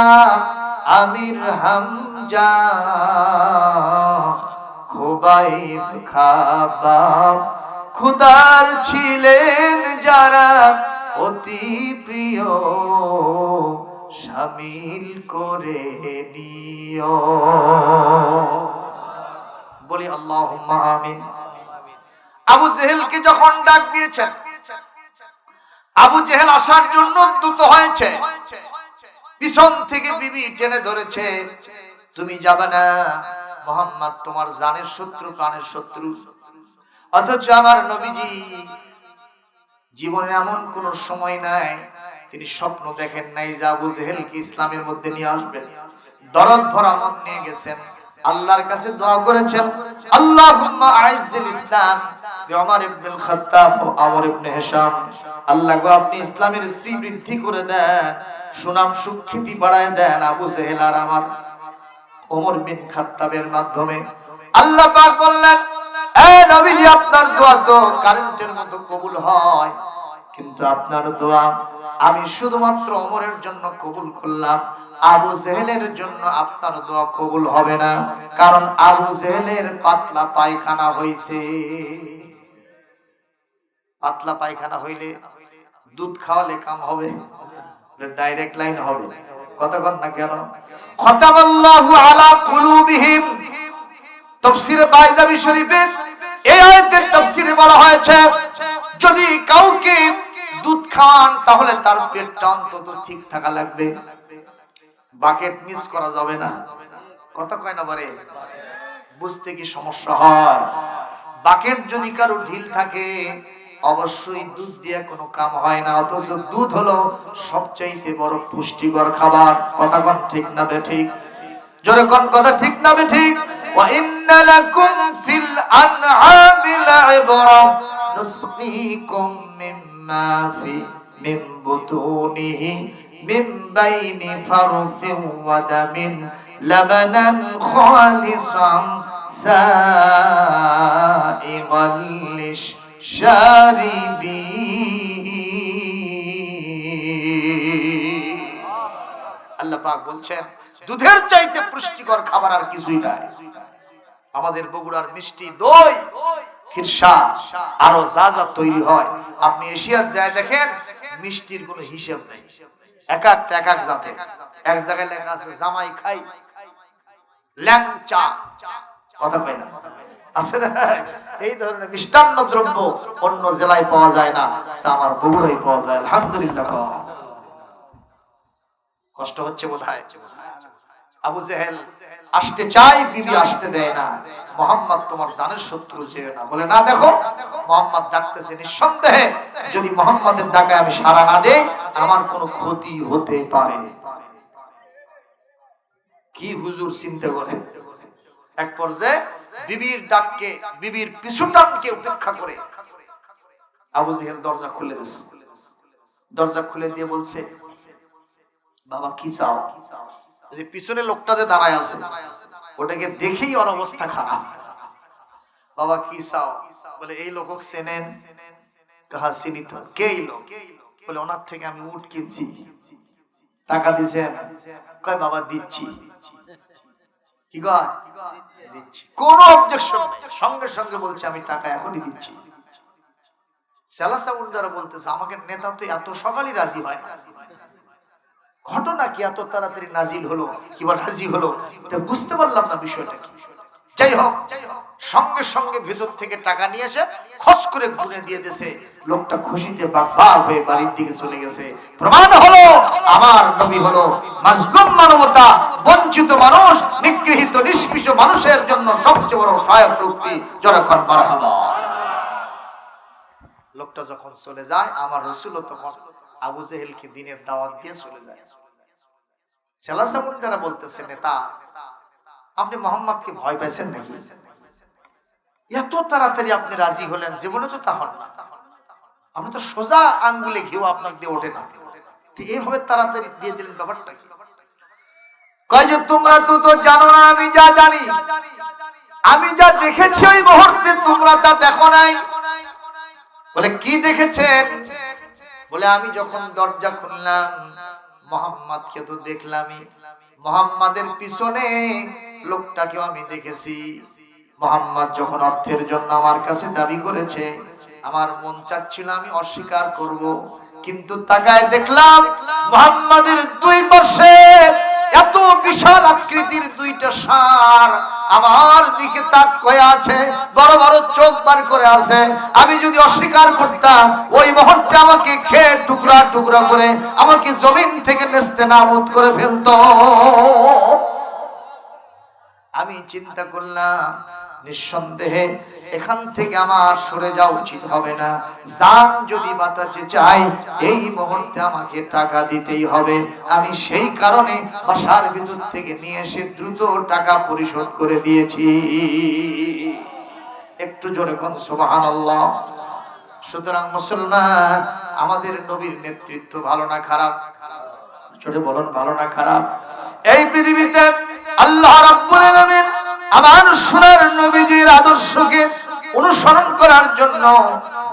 আমির হামজা, খুবাইব খাবাব খুদার ছিলেন যারা অতি প্রিয়, শামিল করে নিও। বলি আল্লাহুম্মা আমিন। আবু জেহেলকে যখন ডাক দিয়েছেন, আবু জেহেল আসার জন্য দ্রুত হয়েছে, পিছন থেকে বিবি টেনে ধরেছে, তুমি যাবে না, মুহাম্মদ তোমার জানের শত্রু, প্রাণের শত্রু। অথচ আমার নবীজি জীবনে এমন কোন সময় নাই তিনি স্বপ্ন দেখেন নাই যে আবু জেহেলকে ইসলামের মধ্যে নিয়ে আসবেন। দরদ ভরা মন নিয়ে গেছেন, আল্লাহর কাছে দোয়া করেছেন, আল্লাহুম্মা আইজ্জিল ইসলাম বিউমর ইবনুল খাত্তাব ও আমর ইবনে হিশাম। আল্লাহ গো আপনি ইসলামের শ্রী বৃদ্ধি করে দেন, সুনাম সুখ্যাতি বাড়ায় দেন আবু জেহেল আর আমার ওমর বিন খাত্তাবের মাধ্যমে। আল্লাহ পাক বললেন, এ নবীজি আপনার দোয়া তো কারেন্টের মতো কবুল হয়, কিন্তু আপনার দোয়া আমি শুধুমাত্র ওমরের জন্য কবুল করলাম, আবু জেহেলের জন্য আপনার দোয়া কবুল হবে না, কারণ আবু জেহেলের পাতলা পায়খানা হইছে। পাতলা পায়খানা হইলে দুধ খাওয়ালে কাম হবে, ডাইরেক্ট লাইন হবে। কতক্ষণ না কেন খতামাল্লাহু আলা কুলুবিহিম, তাফসীরে বাইজাবি শরীফে এই আয়াতের তাফসীরে বলা হয়েছে, যদি কাউকে দুধ খাওয়ান তাহলে তার পেটটা অন্তত ঠিক থাকা লাগবে, বাকেট মিস করা যাবে না। কথা কয় না বলে, বুঝতে কি সমস্যা হয়? বাকেট যদি কারো ঢিল থাকে অবশ্যই দুধ দিয়ে কোনো কাম হয় না, অথচ দুধ হলো সবচাইতে বড় পুষ্টিকর খাবার। কথা কোন ঠিক না বেঠিক? জোরে কোন কথা ঠিক না বেঠিক? ওয়া ইন্না লাকুম ফিল আনআমি লাইবরা নুসকিকুম মিম্মা ফি মিন বুতুনিহি মিন বাইনি ফারসিন ওয়া দামিন লাবানান খালিসান সাইগাল লিশারিবি। আল্লাহ পাক বলছেন দুধের চাইতে পুষ্টিকর খাবার আর কিছুই নাই। আমাদের বগুড়ার মিষ্টি দই, খিরসা আরো যা যা তৈরি হয়, আপনি এশিয়ার যায় দেখেন মিষ্টির কোনো হিসাব নেই, এক একটা এক এক জাতের। এক জায়গায় লেখা আছে জামাই খাই ল্যাংচা, কথা পাই না আছে না? এই ধরনের মিষ্টান্ন দ্রব্য অন্য জেলায় পাওয়া যায় না, আমার বগুড়ায় পাওয়া যায়, আলহামদুলিল্লাহ। কষ্ট হচ্ছে বোধহয়। আবু জেহেল আসতে চায়, বিবি আসতে দেয় না। মুহাম্মদ তোমার জানের শত্রু যেও না, বলে না দেখো মুহাম্মদ ডাকতেছে, নিঃসন্দেহে যদি মুহাম্মাদের ডাকে আমি সাড়া না দেই আমার কোনো ক্ষতি হতে পারে। কি হুজুর চিন্তা করে, এক পর্যায়ে বিবির ডাককে, বিবির পিছুটানকে উপেক্ষা করে আবু জেহেল দরজা খুলে দিয়েছে। দরজা খুলে দিয়ে বলছে, বাবা কি চাও? যে পিছনে লোকটা যে দাঁড়ায় আছে ওটাকে দেখেই ওর অবস্থা খারাপ। বাবা কি চাও? বলে এই লোক চেনেন? কাহা চিনি তো। কে এই লোক? বলে ওনার থেকে আমি উট কিনছি, টাকা দিছেন? কয় বাবা দিচ্ছি। কি কয়? দিচ্ছি। কোনো অবজেকশন নেই, সঙ্গে সঙ্গে বলছে আমি টাকা এখনই দিচ্ছি। সেলাসা উল্টারা বলতেছে আমাকে নেতা তো এত সকালই রাজি হয় না, ঘটনা কি এত তাড়াতাড়ি নাজিল হলো কিংবা রাজি হলো, এটা বুঝতে পারলাম না বিষয়টা কি। যাই হোক, সঙ্গে সঙ্গে ভেতর থেকে টাকা নিয়ে এসে খস করে গুনে দিয়ে দিয়েছে। লোকটা খুশিতে বাকবাক হয়ে বাড়ির দিকে চলে গেছে। প্রমাণ হলো আমার নবী হলো মাজলুম মানবতা, বঞ্চিত মানুষ, নিগৃহীত নিষ্পৃহ মানুষের জন্য সবচেয়ে বড় সহায়ক শক্তি। যখন মারহাবা। লোকটা যখন চলে যায়, আমার রাসূলও তখন আবু জেহেলকে দ্বীনের দাওয়াত দিয়ে চলে যায়। সেলাসা মুনকারা বলতেছে, নেতা আপনি মোহাম্মদকে ভয় পাইছেন নাকি? এত তাড়াতাড়ি আপনি রাজি হলেন, জীবনে তো তা হন না। আপনি তো সোজা আঙ্গুলে ঘিও আপনাকে দিয়ে ওঠে না, এইভাবে তাড়াতাড়ি দিয়ে দিলেন, ব্যাপারটা কি? কয় যে তোমরা তো জানো না আমি যা জানি, আমি যা দেখেছি ওই মুহূর্তে তোমরা তা দেখো নাই। বলে কি দেখেছেন? বলে আমি যখন দরজা খুললাম মোহাম্মদকে তো দেখলামই, মোহাম্মদের পিছনে লোকটাকেও আমি দেখেছি। মোহাম্মদ যখন অর্থের জন্য আমার কাছে দাবি করেছে, আমার মন চাচ্ছিল আমি অস্বীকার করব, কিন্তু তাকায় দেখলাম মোহাম্মদের দুই পাশে এত বিশাল আকৃতির দুইটা ষাঁড় আমার দিকে তাক হয়ে আছে, বড় বড় চোখ বার করে আছে। আমি যদি অস্বীকার করতাম ওই মুহূর্তে আমাকে খেয়ে টুকরা টুকরা করে আমাকে জমিন থেকে নেস্তেনাবুদ করে ফেলতো। আমি চিন্তা করলাম নিঃসন্দেহে এখান থেকে আমার সরে যাওয়া উচিত হবে না। জান যদি বাঁচাতে চাই এই মুহূর্তে আমাকে টাকা দিতেই হবে। আমি সেই কারণে বাসার ভিতর থেকে নিয়ে এসে দ্রুত টাকা পরিশোধ করে দিয়েছি। একটু জোরে কোন সুবহানাল্লাহ। সুতরাং মুসলমান, আমাদের নবীর নেতৃত্ব ভালো না খারাপ? জোরে বলুন, ভালো না খারাপ? এই পৃথিবীতে আল্লাহ রাব্বুল আলামিন আমার সোনার নবীজির আদর্শকে অনুসরণ করার জন্য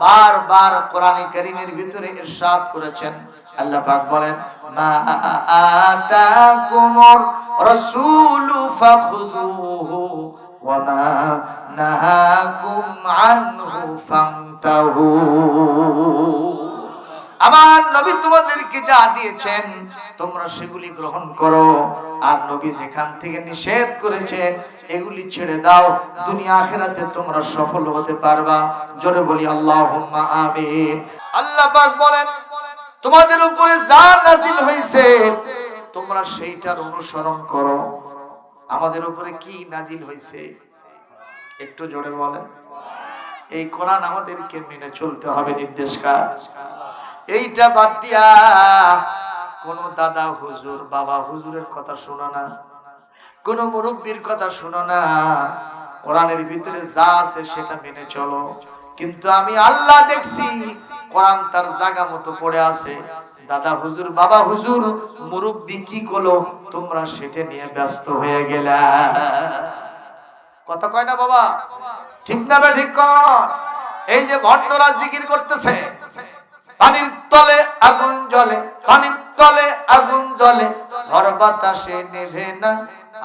বারবার কোরআনে কারীমের ভিতরে ইরশাদ করেছেন। আল্লাহ পাক বলেন, মা আতাকুমুর রাসূলু ফাখুযুহু ওয়া মা নাহাকুম আনহু ফান্তাহু। আমার নবী তোমাদেরকে যা দিয়েছেন তোমরা সেগুলি গ্রহণ করো, আর নবী যেখান থেকে নিষেধ করেছেন এগুলি ছেড়ে দাও। দুনিয়া আখিরাতে তোমরা সফল হতে পারবা। জোরে বলি আল্লাহুম্মা আমিন। আল্লাহ পাক বলেন, তোমাদের উপরে যা নাজিল হয়েছে তোমরা সেইটার অনুসরণ করো। আমাদের উপরে কি নাজিল হয়েছে একটু জোরে বলেন। এই কোরআন আমাদেরকে মেনে চলতে হবে, নির্দেশকার। এইটা বাদ দিয়া কোন দাদা হুজুর বাবা হুজুরের কথা শোনো না, কোন মুরব্বীর কথা শোনো না। কোরআনের ভিতরে যা আছে সেটা মেনে চলো। কিন্তু আমি আল্লাহ দেখছি কোরআন তার জায়গা মতো পড়ে আছে। দাদা হুজুর বাবা হুজুর মুরব্বী কি করলো তোমরা সেটা নিয়ে ব্যস্ত হয়ে গেলা। কথা কয় না বাবা? ঠিক না বে ঠিক কর। এই যে ভণ্ডরা জিকির করতেছে, পানির তলে আগুন জ্বলে, পানির তলে আগুন জ্বলে, ঝড় বাতাসে নেভে না,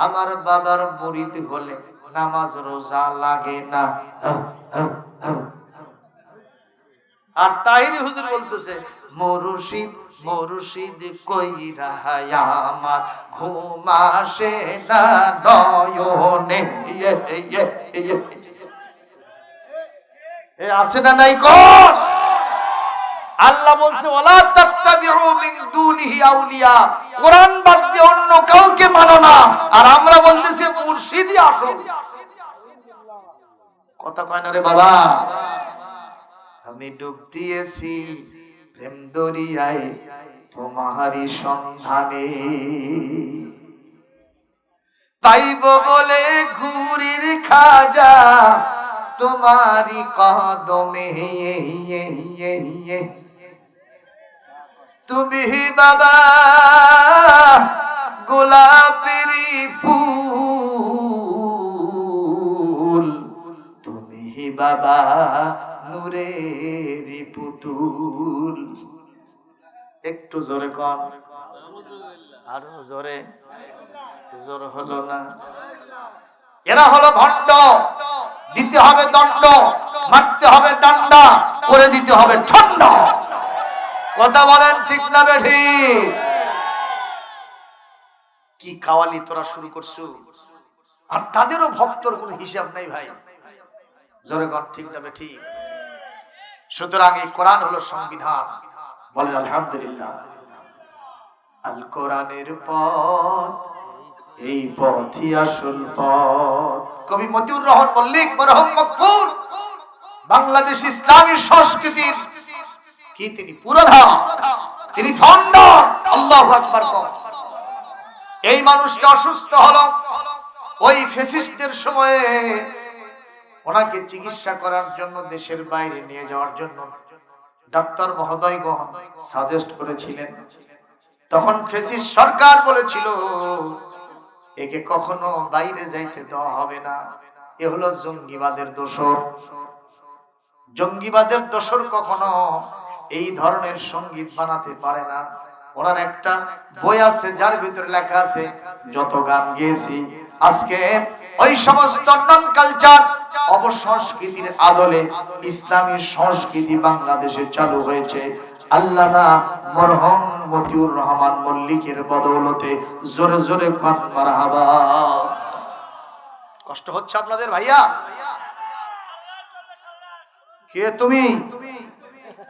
আমার বাবার মুরিদ হলে নামাজ রোজা লাগে না। আর তাহিরি হুজুর বলতেছে, মুর্শিদ মুর্শিদ কইরা আমার ঘুম আসে না নয়নে। এ আছে না নাই কোন? আল্লাহ বলছে, ওয়ালা তাত্তাবিউ মিন দুনিহি আউলিয়া, কোরআন বাদ দিয়ে অন্য কাউকে মানো না। আর আমরা বলতেছি মুর্শিদই আসল। কথা কয় না রে বাবা? আমি ডুব দিয়েছি প্রেম দরিয়ায় তোমারই সন্ধানে, পাইব বলে ঘুরির খাজা তোমারি কদমে, তুমি বাবা গোলাপেরি ফুল, তুমি বাবা নূরের পুতুল। একটু জোরে কন, আরো জোরে, জোর হলো না। এরা হলো ভণ্ড, দিতে হবে দণ্ড, মারতে হবে ডান্ডা, করে দিতে হবে ঠান্ডা। কথা বলেন ঠিক না বেঠি? কি কাওয়ালি তোরা শুরু করছো, আর তাদেরও ভক্তর কোনো হিসাব নাই ভাই। জোরে কন ঠিক না বেঠি? সুতরাং এই কোরআন হলো সংবিধান। বলেন আলহামদুলিল্লাহ। আল কোরআনের পথ, এই পথই আসল পথ। কবি মতিউর রহমান মল্লিক মরহুম মকফুর বাংলাদেশ ইসলামী সংস্কৃতির কি তিনি পুরোধা, তিনি ফাউন্ডার। আল্লাহু আকবার। এই মানুষটা অসুস্থ হলো, ওই ফ্যাসিস্টদের সময়ে ওনাকে চিকিৎসা করার জন্য দেশের বাইরে নিয়ে যাওয়ার জন্য ডাক্তার মহোদয়গণ সাজেস্ট করেছিলেন। তখন ফ্যাসিস্ট সরকার বলেছিল একে কখনো বাইরে যাইতে দেওয়া হবে না, এ হলো জঙ্গিবাদের দোসর। জঙ্গিবাদের দোসর কখনো এই ধরনের সঙ্গীত বানাতে পারে না। ওনার একটা বই আছে যার ভিতরে লেখা আছে যত গান গেয়েছি আজকে ওই সমস্ত নন কালচার অপসংস্কৃতির আদলে ইসলামী সংস্কৃতি বাংলাদেশে চালু হয়েছে আল্লামা মরহুম মতিউর রহমান মল্লিকের বদৌলতে। জোরে জোরে কোন মারহাবা। কষ্ট হচ্ছে আপনাদের ভাইয়া? কে তুমি?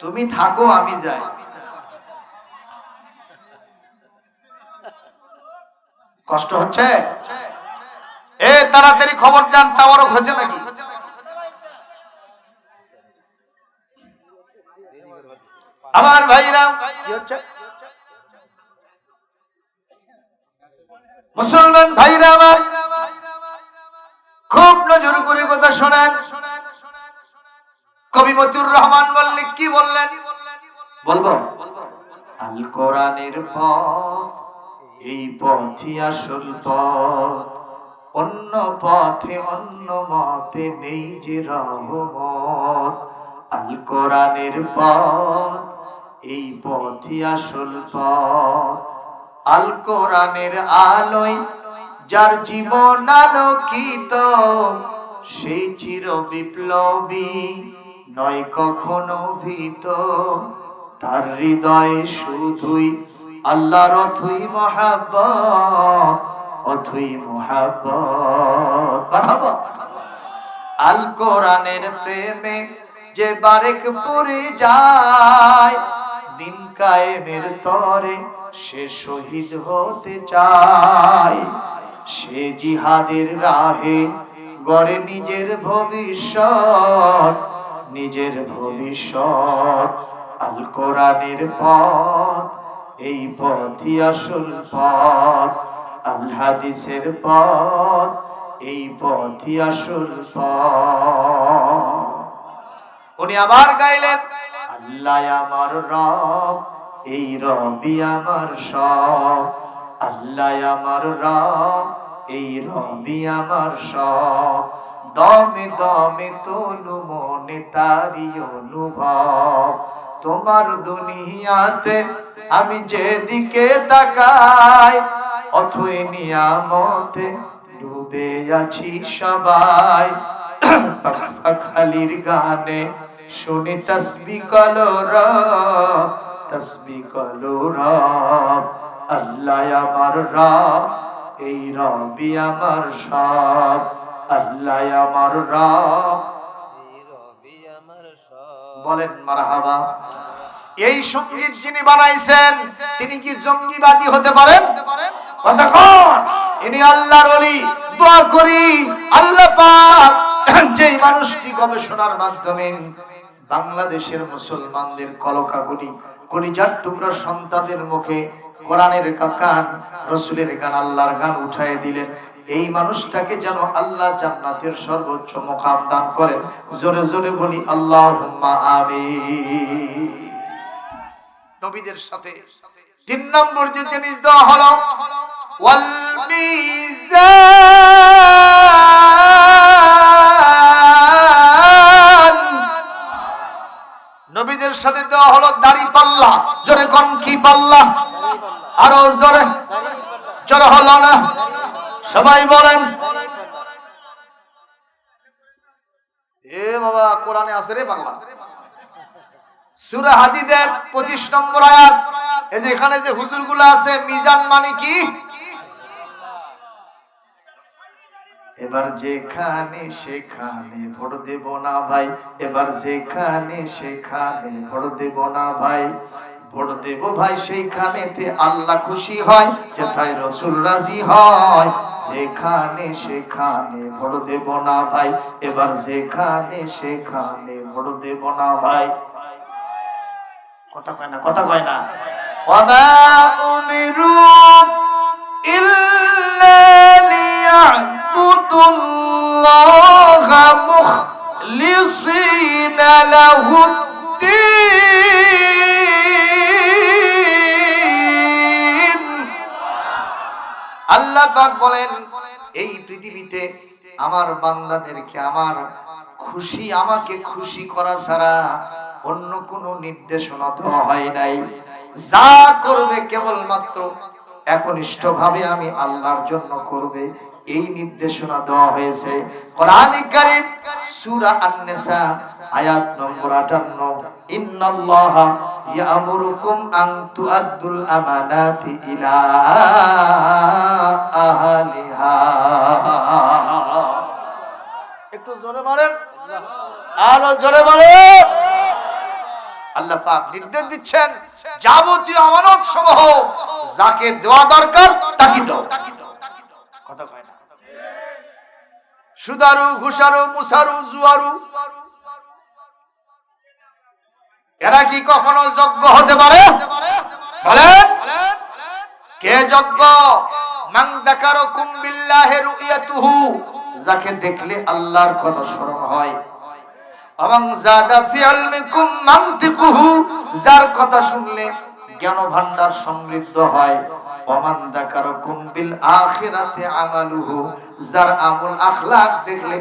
তুমি থাকো, আমি যাই। কষ্ট হচ্ছে? এ তাড়াতাড়ি খবর দেন, টাওয়ারও খসে নাকি? আমার ভাইরা, মুসলমান ভাইরা আমার, খুব নজর করে কথা শোনেন। কবি মতিউর রহমান মল্লিক কি বললেন বলবো? আল কোরআনের পথ, এই পথই আসল পথ, অন্য পথে অন্য মতে নেই যে রহমত। আল কোরআনের পথ, এই পথই আসল পথ। আল কোরআনের আলোয় যার জীবন আলোকিত, সেই চির বিপ্লবী নয় কখনো ভীত। তার হৃদয়ে শুধুই আল্লাহর অথই মহাব্বত, অথই মহাব্বত। মারহাবা। আল কোরআনের প্রেমে যে বারেক পড়ে যায়, দিন কায়েমের তরে সে শহীদ হতে চায়। সে জিহাদের রাহে গড়ে নিজের ভবিষ্যৎ, নিজের ভবিষ্যৎ। আল কোরআনের পথ, এই পথই আসল পথ। আল হাদিসের পথ, এই পথই আসল পথ। উনি আবার গাইলেন আল্লাহ আমার রব, এই রবি আমার সব। আল্লাহ আমার রব, এই রবি আমার সব। দমে দমে তনু মনে তারি অনুভব। তোমার দুনিয়াতে আমি যেদিকে তাকাই, অথই নিয়ামতে ডুবে আছি সবাই। খালির গানে শুনি তসবিহ কলো রব, তসবিহ কলো রব। আল্লাহ আমার রব, এই রবি আমার সব। আল্লাহ আমার রব, এই রবি আমার সব। বলেন মারহাবা। এই সঙ্গীত যিনি বানাইছেন তিনি কি জঙ্গিবাদী হতে পারেন? কথা কোন? ইনি আল্লাহর ওলি। দোয়া করি আল্লাহ পাক যেই মানুষটি গবেষণার মাধ্যমে বাংলাদেশের মুসলমানদের কলকাকলি কলিজার টুকরা সন্তানদের মুখে কোরআনের গান, রসুলের গান, আল্লাহর গান উঠায় দিলেন। এই মানুষটাকে যেন আল্লাহ জান্নাতের সর্বোচ্চ মুকাম দান করেন। জোরে জোরে বলি আল্লাহুম্মা আমিন। নবীদের সাথে 3 নম্বর যে জিনিস দেওয়া হলো ওয়াল মিজান, নবীদের সাথে দেওয়া হলো দাড়ি পাল্লা। জোরে কোন কি পাল্লা? আরো জোরে, জোরে হলো না? সবাই বলেন। এ বাবা কোরআনে আছে রে বাংলা। সূরা হাদীদের 25 নম্বর আয়াত। এই যে এখানে যে হুজুরগুলো আছে, মিজান মানে কি? এবার যেখানে সেখানে ভোট দেব না ভাই, এবার যেখানে সেখানে ভোট দেব না ভাই, ভোট দেব ভাই সেইখানেতে আল্লাহ খুশি হয়, যেথায় রাসূল রাজি হয়। যেখানে সেখানে ভোট দেব না ভাই, এবার যেখানে সেখানে ভোট দেব না ভাই। কথা কয় না, কথা কয় না। ওয়ামা উমিরু ইল্লা লিয়া'বুদুল্লাহা মুখলিসিনা লাহুদ্দীন। আল্লাহ পাক বলেন, এই পৃথিবীতে আমার বান্দাদেরকে আমার খুশি, আমাকে খুশি করা ছাড়া অন্য কোনো নির্দেশনা দেওয়া হয় নাই। যা করবে কেবলমাত্র একনিষ্ঠভাবে আমি আল্লাহর জন্য করবে, এই নির্দেশনা দেওয়া হয়েছে কোরআনে কারীম সূরা আন-নিসা আয়াত নম্বর 58। ইন্নাল্লাহা ইয়া'মুরুকুম আন তুআদ্দুল আমানাতি ইলা আহলিহা। একটু জোরে বলেন, আরো জোরে বলেন। আল্লাহ পাক নির্দেশ দিচ্ছেন, যাবতীয় আমানত সমূহ যাকে দেওয়া দরকার তাকে দাও। কথা কয় না? সুদারু, ঘুষারু, মুসারু, জুয়ারু, এরা কি কখনো যোগ্য হতে পারে? বলেন কে যোগ্য? মান যাকারাকুম বিল্লাহি রুয়াতুহু, যাকে দেখলে আল্লাহর কথা স্মরণ হয়। আমান যাদা ফি ইলমিকুম মানতিকুহু, যার কথা শুনলে জ্ঞান ভান্ডার সমৃদ্ধ হয়। ওমান যাকারাকুম বিল আখিরাতি আমালুহু, যার আমল আখলাক দেখলে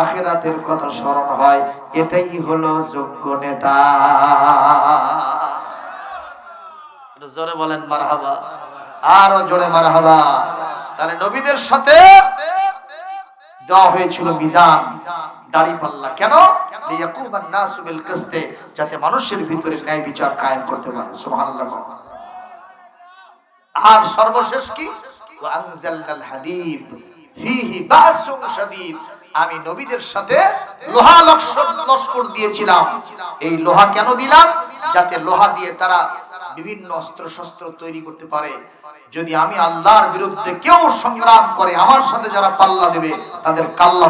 আখিরাতের কথা স্মরণ হয়। এটাই হলো যোগ্য নেতা। জোরে বলেন মারহাবা, আরো জোরে মারহাবা। তাহলে নবীদের সাথে দেওয়া হয়েছিল মিজান, দাড়ি পাল্লা। কেন? লিয়াকুমান নাসু বিল কিসতে, যাতে মানুষের ভিতরে ন্যায় বিচার কায়েম করতে পারে। সুবহানাল্লাহ। আর সর্বশেষ কি? ওয়া আনজালনাল হাদীদ ফীহি বাসুন শাদীদ, আমি নবীদের সাথে লোহা লস্কর দিয়েছিলাম। এই লোহা কেন দিলাম? যাতে লোহা দিয়ে তারা বিভিন্ন অস্ত্র শস্ত্র তৈরি করতে পারে। যদি আমি আল্লাহর বিরুদ্ধে কেউ সংগ্রাম করে, আমার সাথে যারা পাল্লা দেবে, তাদের কাল্লা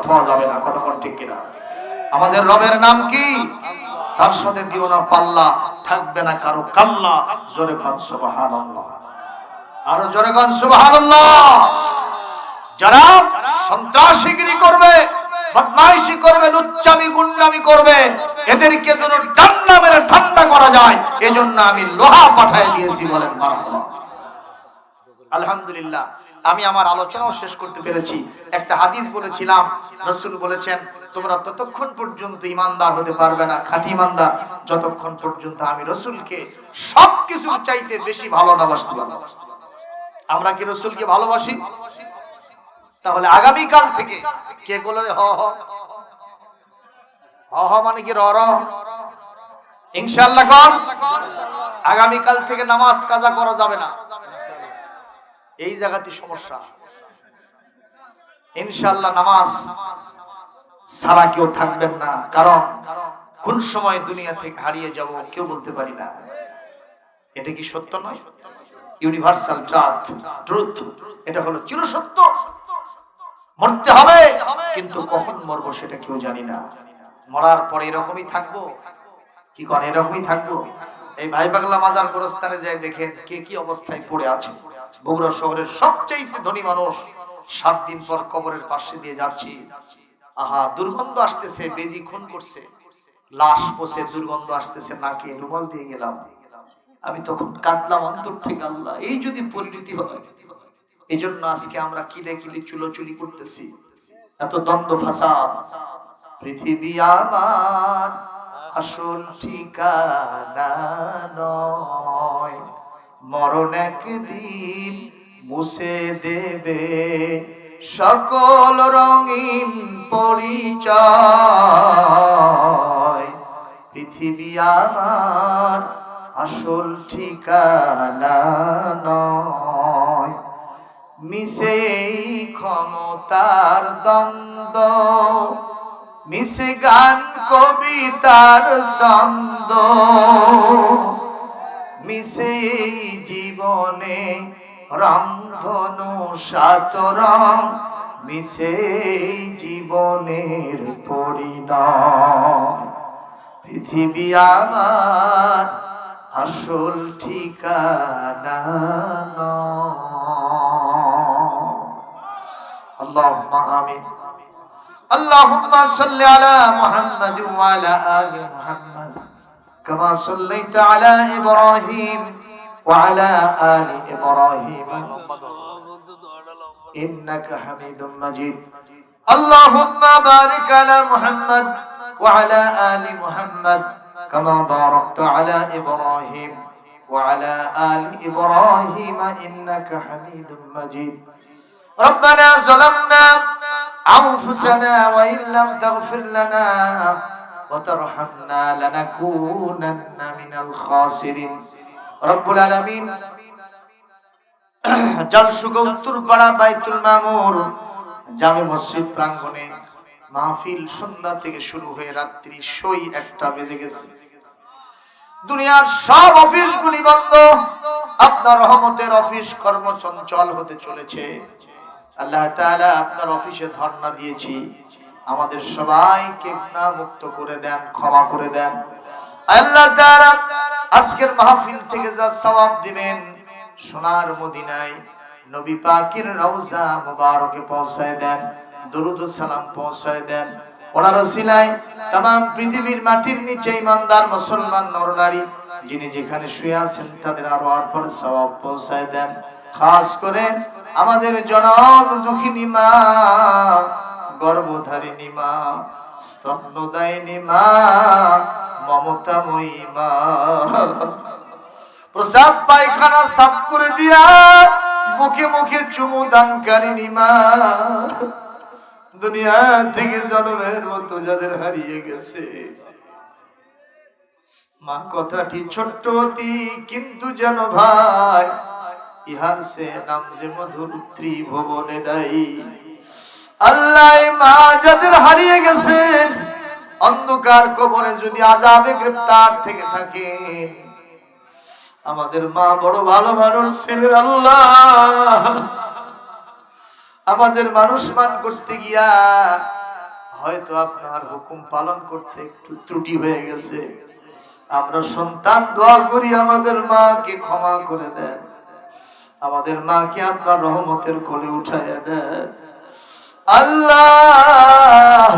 থোয়া যাবে না। কথা বল ঠিক কিনা? আমাদের রবের নাম কি? তার সাথে দিও না পাল্লা, থাকবে না কারো কাল্লা। জোরে খান সুবহানাল্লাহ, আরো জোরে খান সুবহানাল্লাহ। যারা সন্ত্রাসীগিরি করবে, বদমাইশি করবে, লুচ্চামি গুন্ডামি করবে, এদেরকে যেন ডান্ডা মেরে ঠান্ডা করা যায়, এজন্য আমি লোহা পাঠিয়ে দিয়েছি। বলেন মারহাবা। আলহামদুলিল্লাহ, আমি আমার আলোচনাও শেষ করতে পেরেছি। একটা হাদিস বলেছিলাম, রাসূল বলেছেন, তোমরা ততক্ষণ পর্যন্ত ইমানদার হতে পারবে না, খাঁটি ইমানদার, যতক্ষণ পর্যন্ত আমি রাসূলকে সবকিছুর চাইতে বেশি ভালো না বাসতে পারবো। আমরা কি রাসূলকে ভালোবাসি? তাহলে আগামী কাল থেকে কে বলে হ হ হ হ মানে কি র র? ইনশাআল্লাহ কোন? আগামী কাল থেকে নামাজ কাজা করা যাবে না। এই জায়গাতে সমস্যা। ইনশাআল্লাহ নামাজ সারা কেউ থাকবেন না, কারণ কোন সময় দুনিয়া থেকে হারিয়ে যাব কেউ বলতে পারি না। এটা কি সত্য নয়? ইউনিভার্সাল ট্রুথ, এটা হলো চিরসত্য। মরতে হবে, কিন্তু কখন মরবো সেটা কেউ জানি না। মরার পরে এরকমই থাকবো, কি কোন এরকমই থাকবো? এই ভাই পাগলা মাজার গোরস্থানে যায় দেখেন কে কি অবস্থায় পড়ে আছে। বগুড়া শহরের সবচেয়ে ধনী মানুষ, 7 দিন পর কবরের পাশে দিয়ে যাচ্ছি, আহা দুর্গন্ধ আসতেছে, বেজি খুন করছে, লাশ পচে দুর্গন্ধ আসতেছে, নাকে রুমাল দিয়ে গেলাম। আমি তখন কাঁদলাম অন্তর থেকে, আল্লাহ এই যদি পরিণতি হয়। এই জন্য আজকে আমরা কিলে কিলে চুলোচুলি করতেছি, এত দ্বন্দ্ব ফাসাদ। পৃথিবী আমার আসল ঠিকানা নয়, মরণ একদিন মুছে দেবে সকল রঙিন পরিচয়। পৃথিবী আমার আসল ঠিকানা নয়, মিশে ক্ষমতার দ্বন্দ্ব, মিশে গান কবিতার ছন্দ, মিশে জীবনে রংধনু 7 রং, মিশে জীবনের পরিণয়। পৃথিবী আমার আসল ঠিকানা নয়। আল্লাহুম্মা আমিন। আল্লাহুম্মা সাল্লি আলা মুহাম্মাদ ওয়া আলা আলি মুহাম্মাদ কামা সাল্লাইতা আলা ইব্রাহিম ওয়া আলা আলি ইব্রাহিম ইন্নাকা হামিদুম মাজিদ। আল্লাহুম্মা বারিক আলা মুহাম্মাদ ওয়া আলা আলি মুহাম্মাদ কামা বারাকতা আলা ইব্রাহিম ওয়া আলা আলি ইব্রাহিম ইন্নাকা হামিদুম মাজিদ। ربنا ظلمنا أنفسنا وإن لم تغفر لنا وترحمنا لنكونن من الخاسرين رب العالمين। জালসুগা উত্তরপাড়া বাইতুল মামুর জামে মসজিদ প্রাঙ্গণে মাহফিল সন্ধ্যা থেকে শুরু হয়ে রাত্রি 1:00 বেজে গেছে। দুনিয়ার সব অফিসগুলি বন্ধ, আপনার রহমতের অফিস কর্মচঞ্চল হতে চলেছে। আল্লাহ তাআলা আপনার অফিসে ধর্ণা দিয়েছি, আমাদের সবাইকে গুনাহমুক্ত করে দেন, ক্ষমা করে দেন। আল্লাহ তাআলা আজকের মাহফিল থেকে যা সওয়াব দিবেন সোনার মদিনায় নবী পাকের রওজা মুবারকে পৌঁছায় দেন, দরুদ ও সালাম পৌঁছায় দেন। ওনার ওসিলায় तमाम পৃথিবীর মাটির নিচে ইমানদার মুসলমান নরনারী যিনি যেখানে শুয়ে আছেন তাদের আরওয়াহ পর সওয়াব পৌঁছায় দেন। খাস করে আমাদের জনম দুঃখিনী মা, গর্ভধারিণী মা, স্তন্যদায়িনী মা, মমতাময়ী মা, প্রসাব পায়খানা সাফ করে দিয়া মুখে মুখে চুমু দানকারিণী মা, দুনিয়া থেকে জন্মের মতো যাদের হারিয়ে গেছে। মা কথাটি ছোট্ট অতি কিন্তু যেন ভাই, ইহার সে নাম যে মধুর ত্রিভুবনে নাই। আল্লাহ মা যাদের হারিয়ে গেছে অন্ধকার কবরে যদি আযাবে গ্রেফতার থেকে থাকেন, আমাদের মা বড় ভালো মানুষ ছিলেন। আল্লাহ আমাদের মানুষ মান করতে গিয়া হয়তো আপনার হুকুম পালন করতে একটু ত্রুটি হয়ে গেছে। আমরা সন্তান দোয়া করি আমাদের মাকে ক্ষমা করে দেন, আমাদের মাকে আপনার রহমতের কোলে উঠায় দেন। আল্লাহ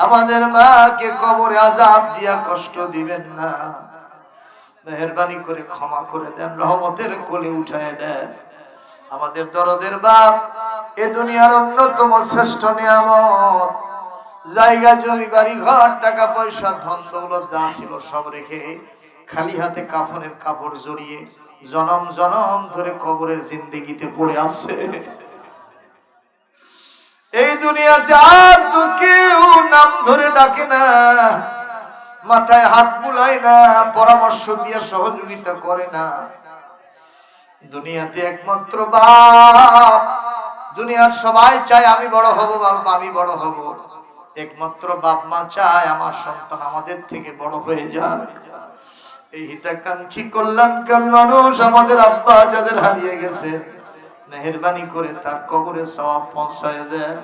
আমাদের মাকে কবরে আযাব দিয়া কষ্ট দিবেন না, মেহেরবানি করে ক্ষমা করে দেন, রহমতের কোলে উঠায় দেন। আমাদের দরদের বাপ এ দুনিয়ার অন্যতম শ্রেষ্ঠ নিয়ামত, জায়গা জমি বাড়ি ঘর টাকা পয়সা ধন দৌলত যা ছিল সব রেখে খালি হাতে কাফনের কাপড় জড়িয়ে জনম জনম ধরে কবরের জিন্দেগিতে পড়ে আছে। এই দুনিয়াতে আর তো কেউ নাম ধরে ডাকে না, মাথায় হাত বুলায় না, পরামর্শ দিয়ে সহযোগিতা করে না। দুনিয়াতে একমাত্র বাপ, দুনিয়ার সবাই চায় আমি বড় হব, বাবা আমি বড় হব, একমাত্র বাপ মা চায় আমার সন্তান আমাদের থেকে বড় হয়ে যায়। এই হিতাকাঙ্ক্ষী কল্যাণকামী মানুষ আমাদের আব্বা যাদের হারিয়ে গেছে, মেহেরবানি করে তার কবরে সওয়াব পৌঁছায় দেন,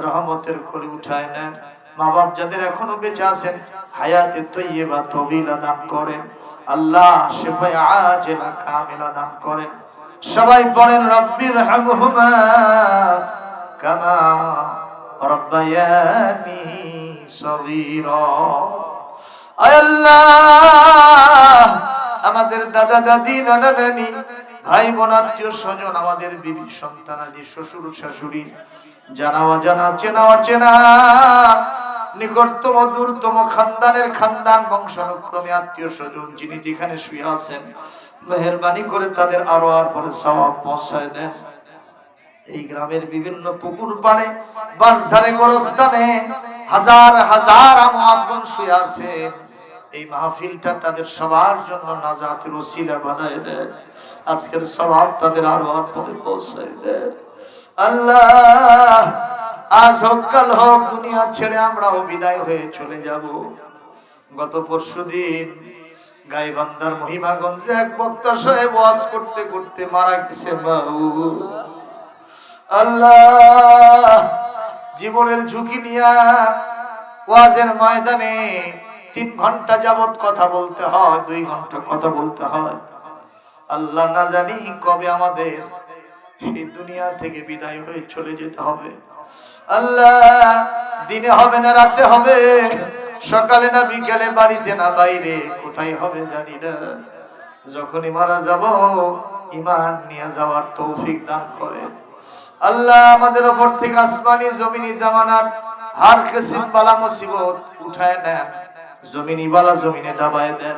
রহমতের কোলে উঠায় নেন। মা বাপ যাদের এখনো বেঁচে আছেন হায়াতে তৈয়বা তবিলা দান করেন, আল্লাহ শিফায়ে আজেলা কামিলা দান করেন। সবাই পড়েন রব্বির হামহুমা কামা রাব্বায়ানি সগীরা। আয় আল্লাহ, আমাদের দাদা দাদি, নানা নানি, ভাই বোন, আত্মীয় স্বজন, আমাদের বিবি সন্তানাদি, শ্বশুর শাশুড়ি, জানা অজানা, চেনা অচেনা, নিকটতম দূরতম খানদানের খানদান, বংশানুক্রমে আত্মীয় স্বজন যিনি যেখানে শুয়ে আছেন, মেহেরবানি করে তাদের আরো আর পরে সওয়াব পৌঁছায় দেন। এই গ্রামের বিভিন্ন পুকুর পাড়ে, বাঁশঝাড়ে, গোরস্থানে হাজার হাজার আমওয়াতগণ শুয়ে আছে। এই মাহফিলটা তাদের সবার জন্য নাজাতের ওসিলা বানায় দেয়। আজকের সওয়াব তাদের আরো আর পরে পৌঁছায় দেয়। আল্লাহ, আজ হোক কাল হোক দুনিয়া ছেড়ে আমরাও বিদায় হয়ে চলে যাব। গত পরশুদিন গাইবান্ধার মহিমাগঞ্জে এক বক্তা সাহেব ওয়াজ করতে করতে মারা গেছে। মাওলানা, আল্লাহ, জীবনের ঝুঁকি নিয়া ওয়াজের ময়দানে 3 ঘন্টা যাবত কথা বলতে হয়, 2 ঘন্টা কথা বলতে হয়। আল্লাহ, না জানি কবে আমাদের এই দুনিয়া থেকে বিদায় হয়ে চলে যেতে হবে। আল্লাহ, দিনে হবে না রাতে হবে, সকালে না বিকেলে, বাড়িতে না বাইরে, কোথায় হবে জানি না। যখনই মারা যাব ঈমান নিয়ে যাওয়ার তৌফিক দান করেন। আল্লাহ, আমাদের উপর থেকে আসমানি জমিনি জামানার হার কিসিম বালা মুসিবত উঠায় নেন, জমিনি বালা জমিনে দাবায় দেন।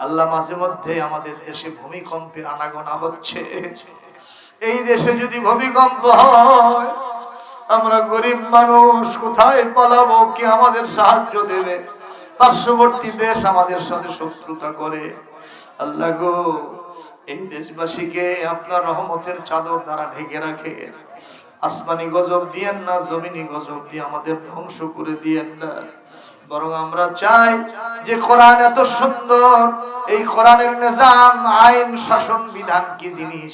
আল্লাহ, মাঝে মধ্যে আমাদের দেশে ভূমিকম্পের আনাগোনা হচ্ছে। এই দেশে যদি ভূমিকম্প হয়, আমরা গরিব মানুষ কোথায় পালাবো? কে আমাদের সাহায্য দেবে? পার্শ্ববর্তী দেশ আমাদের সাথে শত্রুতা করে। আল্লাহ গো, এই দেশবাসীকে আপনার রহমতের চাদর দ্বারা ঢেকে রাখে। আসমানি গজব দিয়েন না, জমিনি গজব দিয়ে আমাদের ধ্বংস করে দিয়েন না। বরং আমরা চাই যে কোরআন এত সুন্দর, এই কোরআনের নিজাম, আইন, শাসন, বিধান কি জিনিস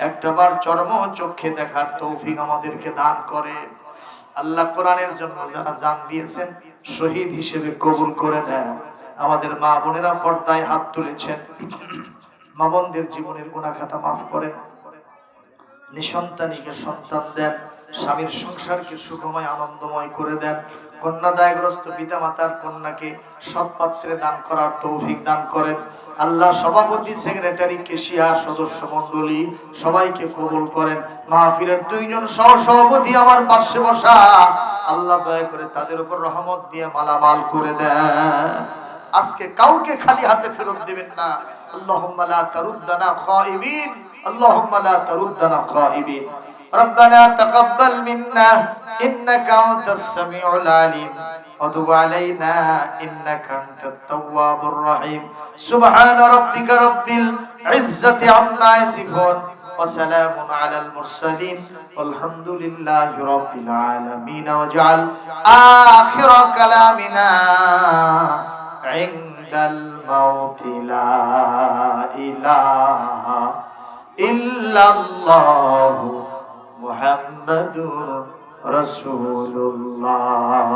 একটাবার চরম চক্ষে দেখার তৌফিক আমাদেরকে দান করে। আল্লাহ, কোরআনের জন্য যারা জান দিয়েছেন শহীদ হিসেবে কবুল করে নেন। আমাদের মা বোনেরা পর্দায় হাত তুলেছেন, মা বোনদের জীবনের গুনাহ খাতা মাফ করেন। নিঃসন্তানীকে সন্তান দেন, স্বামীর সংসারকে সুখময় আনন্দময় করে দেন। কন্যা দায়গ্রস্ত পিতা মাতার কন্যাকে সৎ পাত্রে দান করার তৌফিক দান করেন। আল্লাহ, সভাপতি, সেক্রেটারি, কেশিয়ার, সদস্য মণ্ডলী সবাইকে কবুল করেন। মাহফিলের 2 জন সহসভাপতি আমার পাশে বসা, আল্লাহ দয়া করে তাদের উপর রহমত দিয়ে মালামাল করে দেন। আজকে কাউকে খালি হাতে ফেরত দিবেন না। اللهم لا تردنا خائبين، اللهم لا تردنا خائبين. ربنا تقبل منا إنك أنت السميع العليم وتب علينا إنك أنت التواب الرحيم. سبحان ربك رب العزة عما يصفون وسلام على المرسلين والحمد لله رب العالمين. واجعل آخر كلامنا عند الموت لا إله إلا الله محمد رسول الله.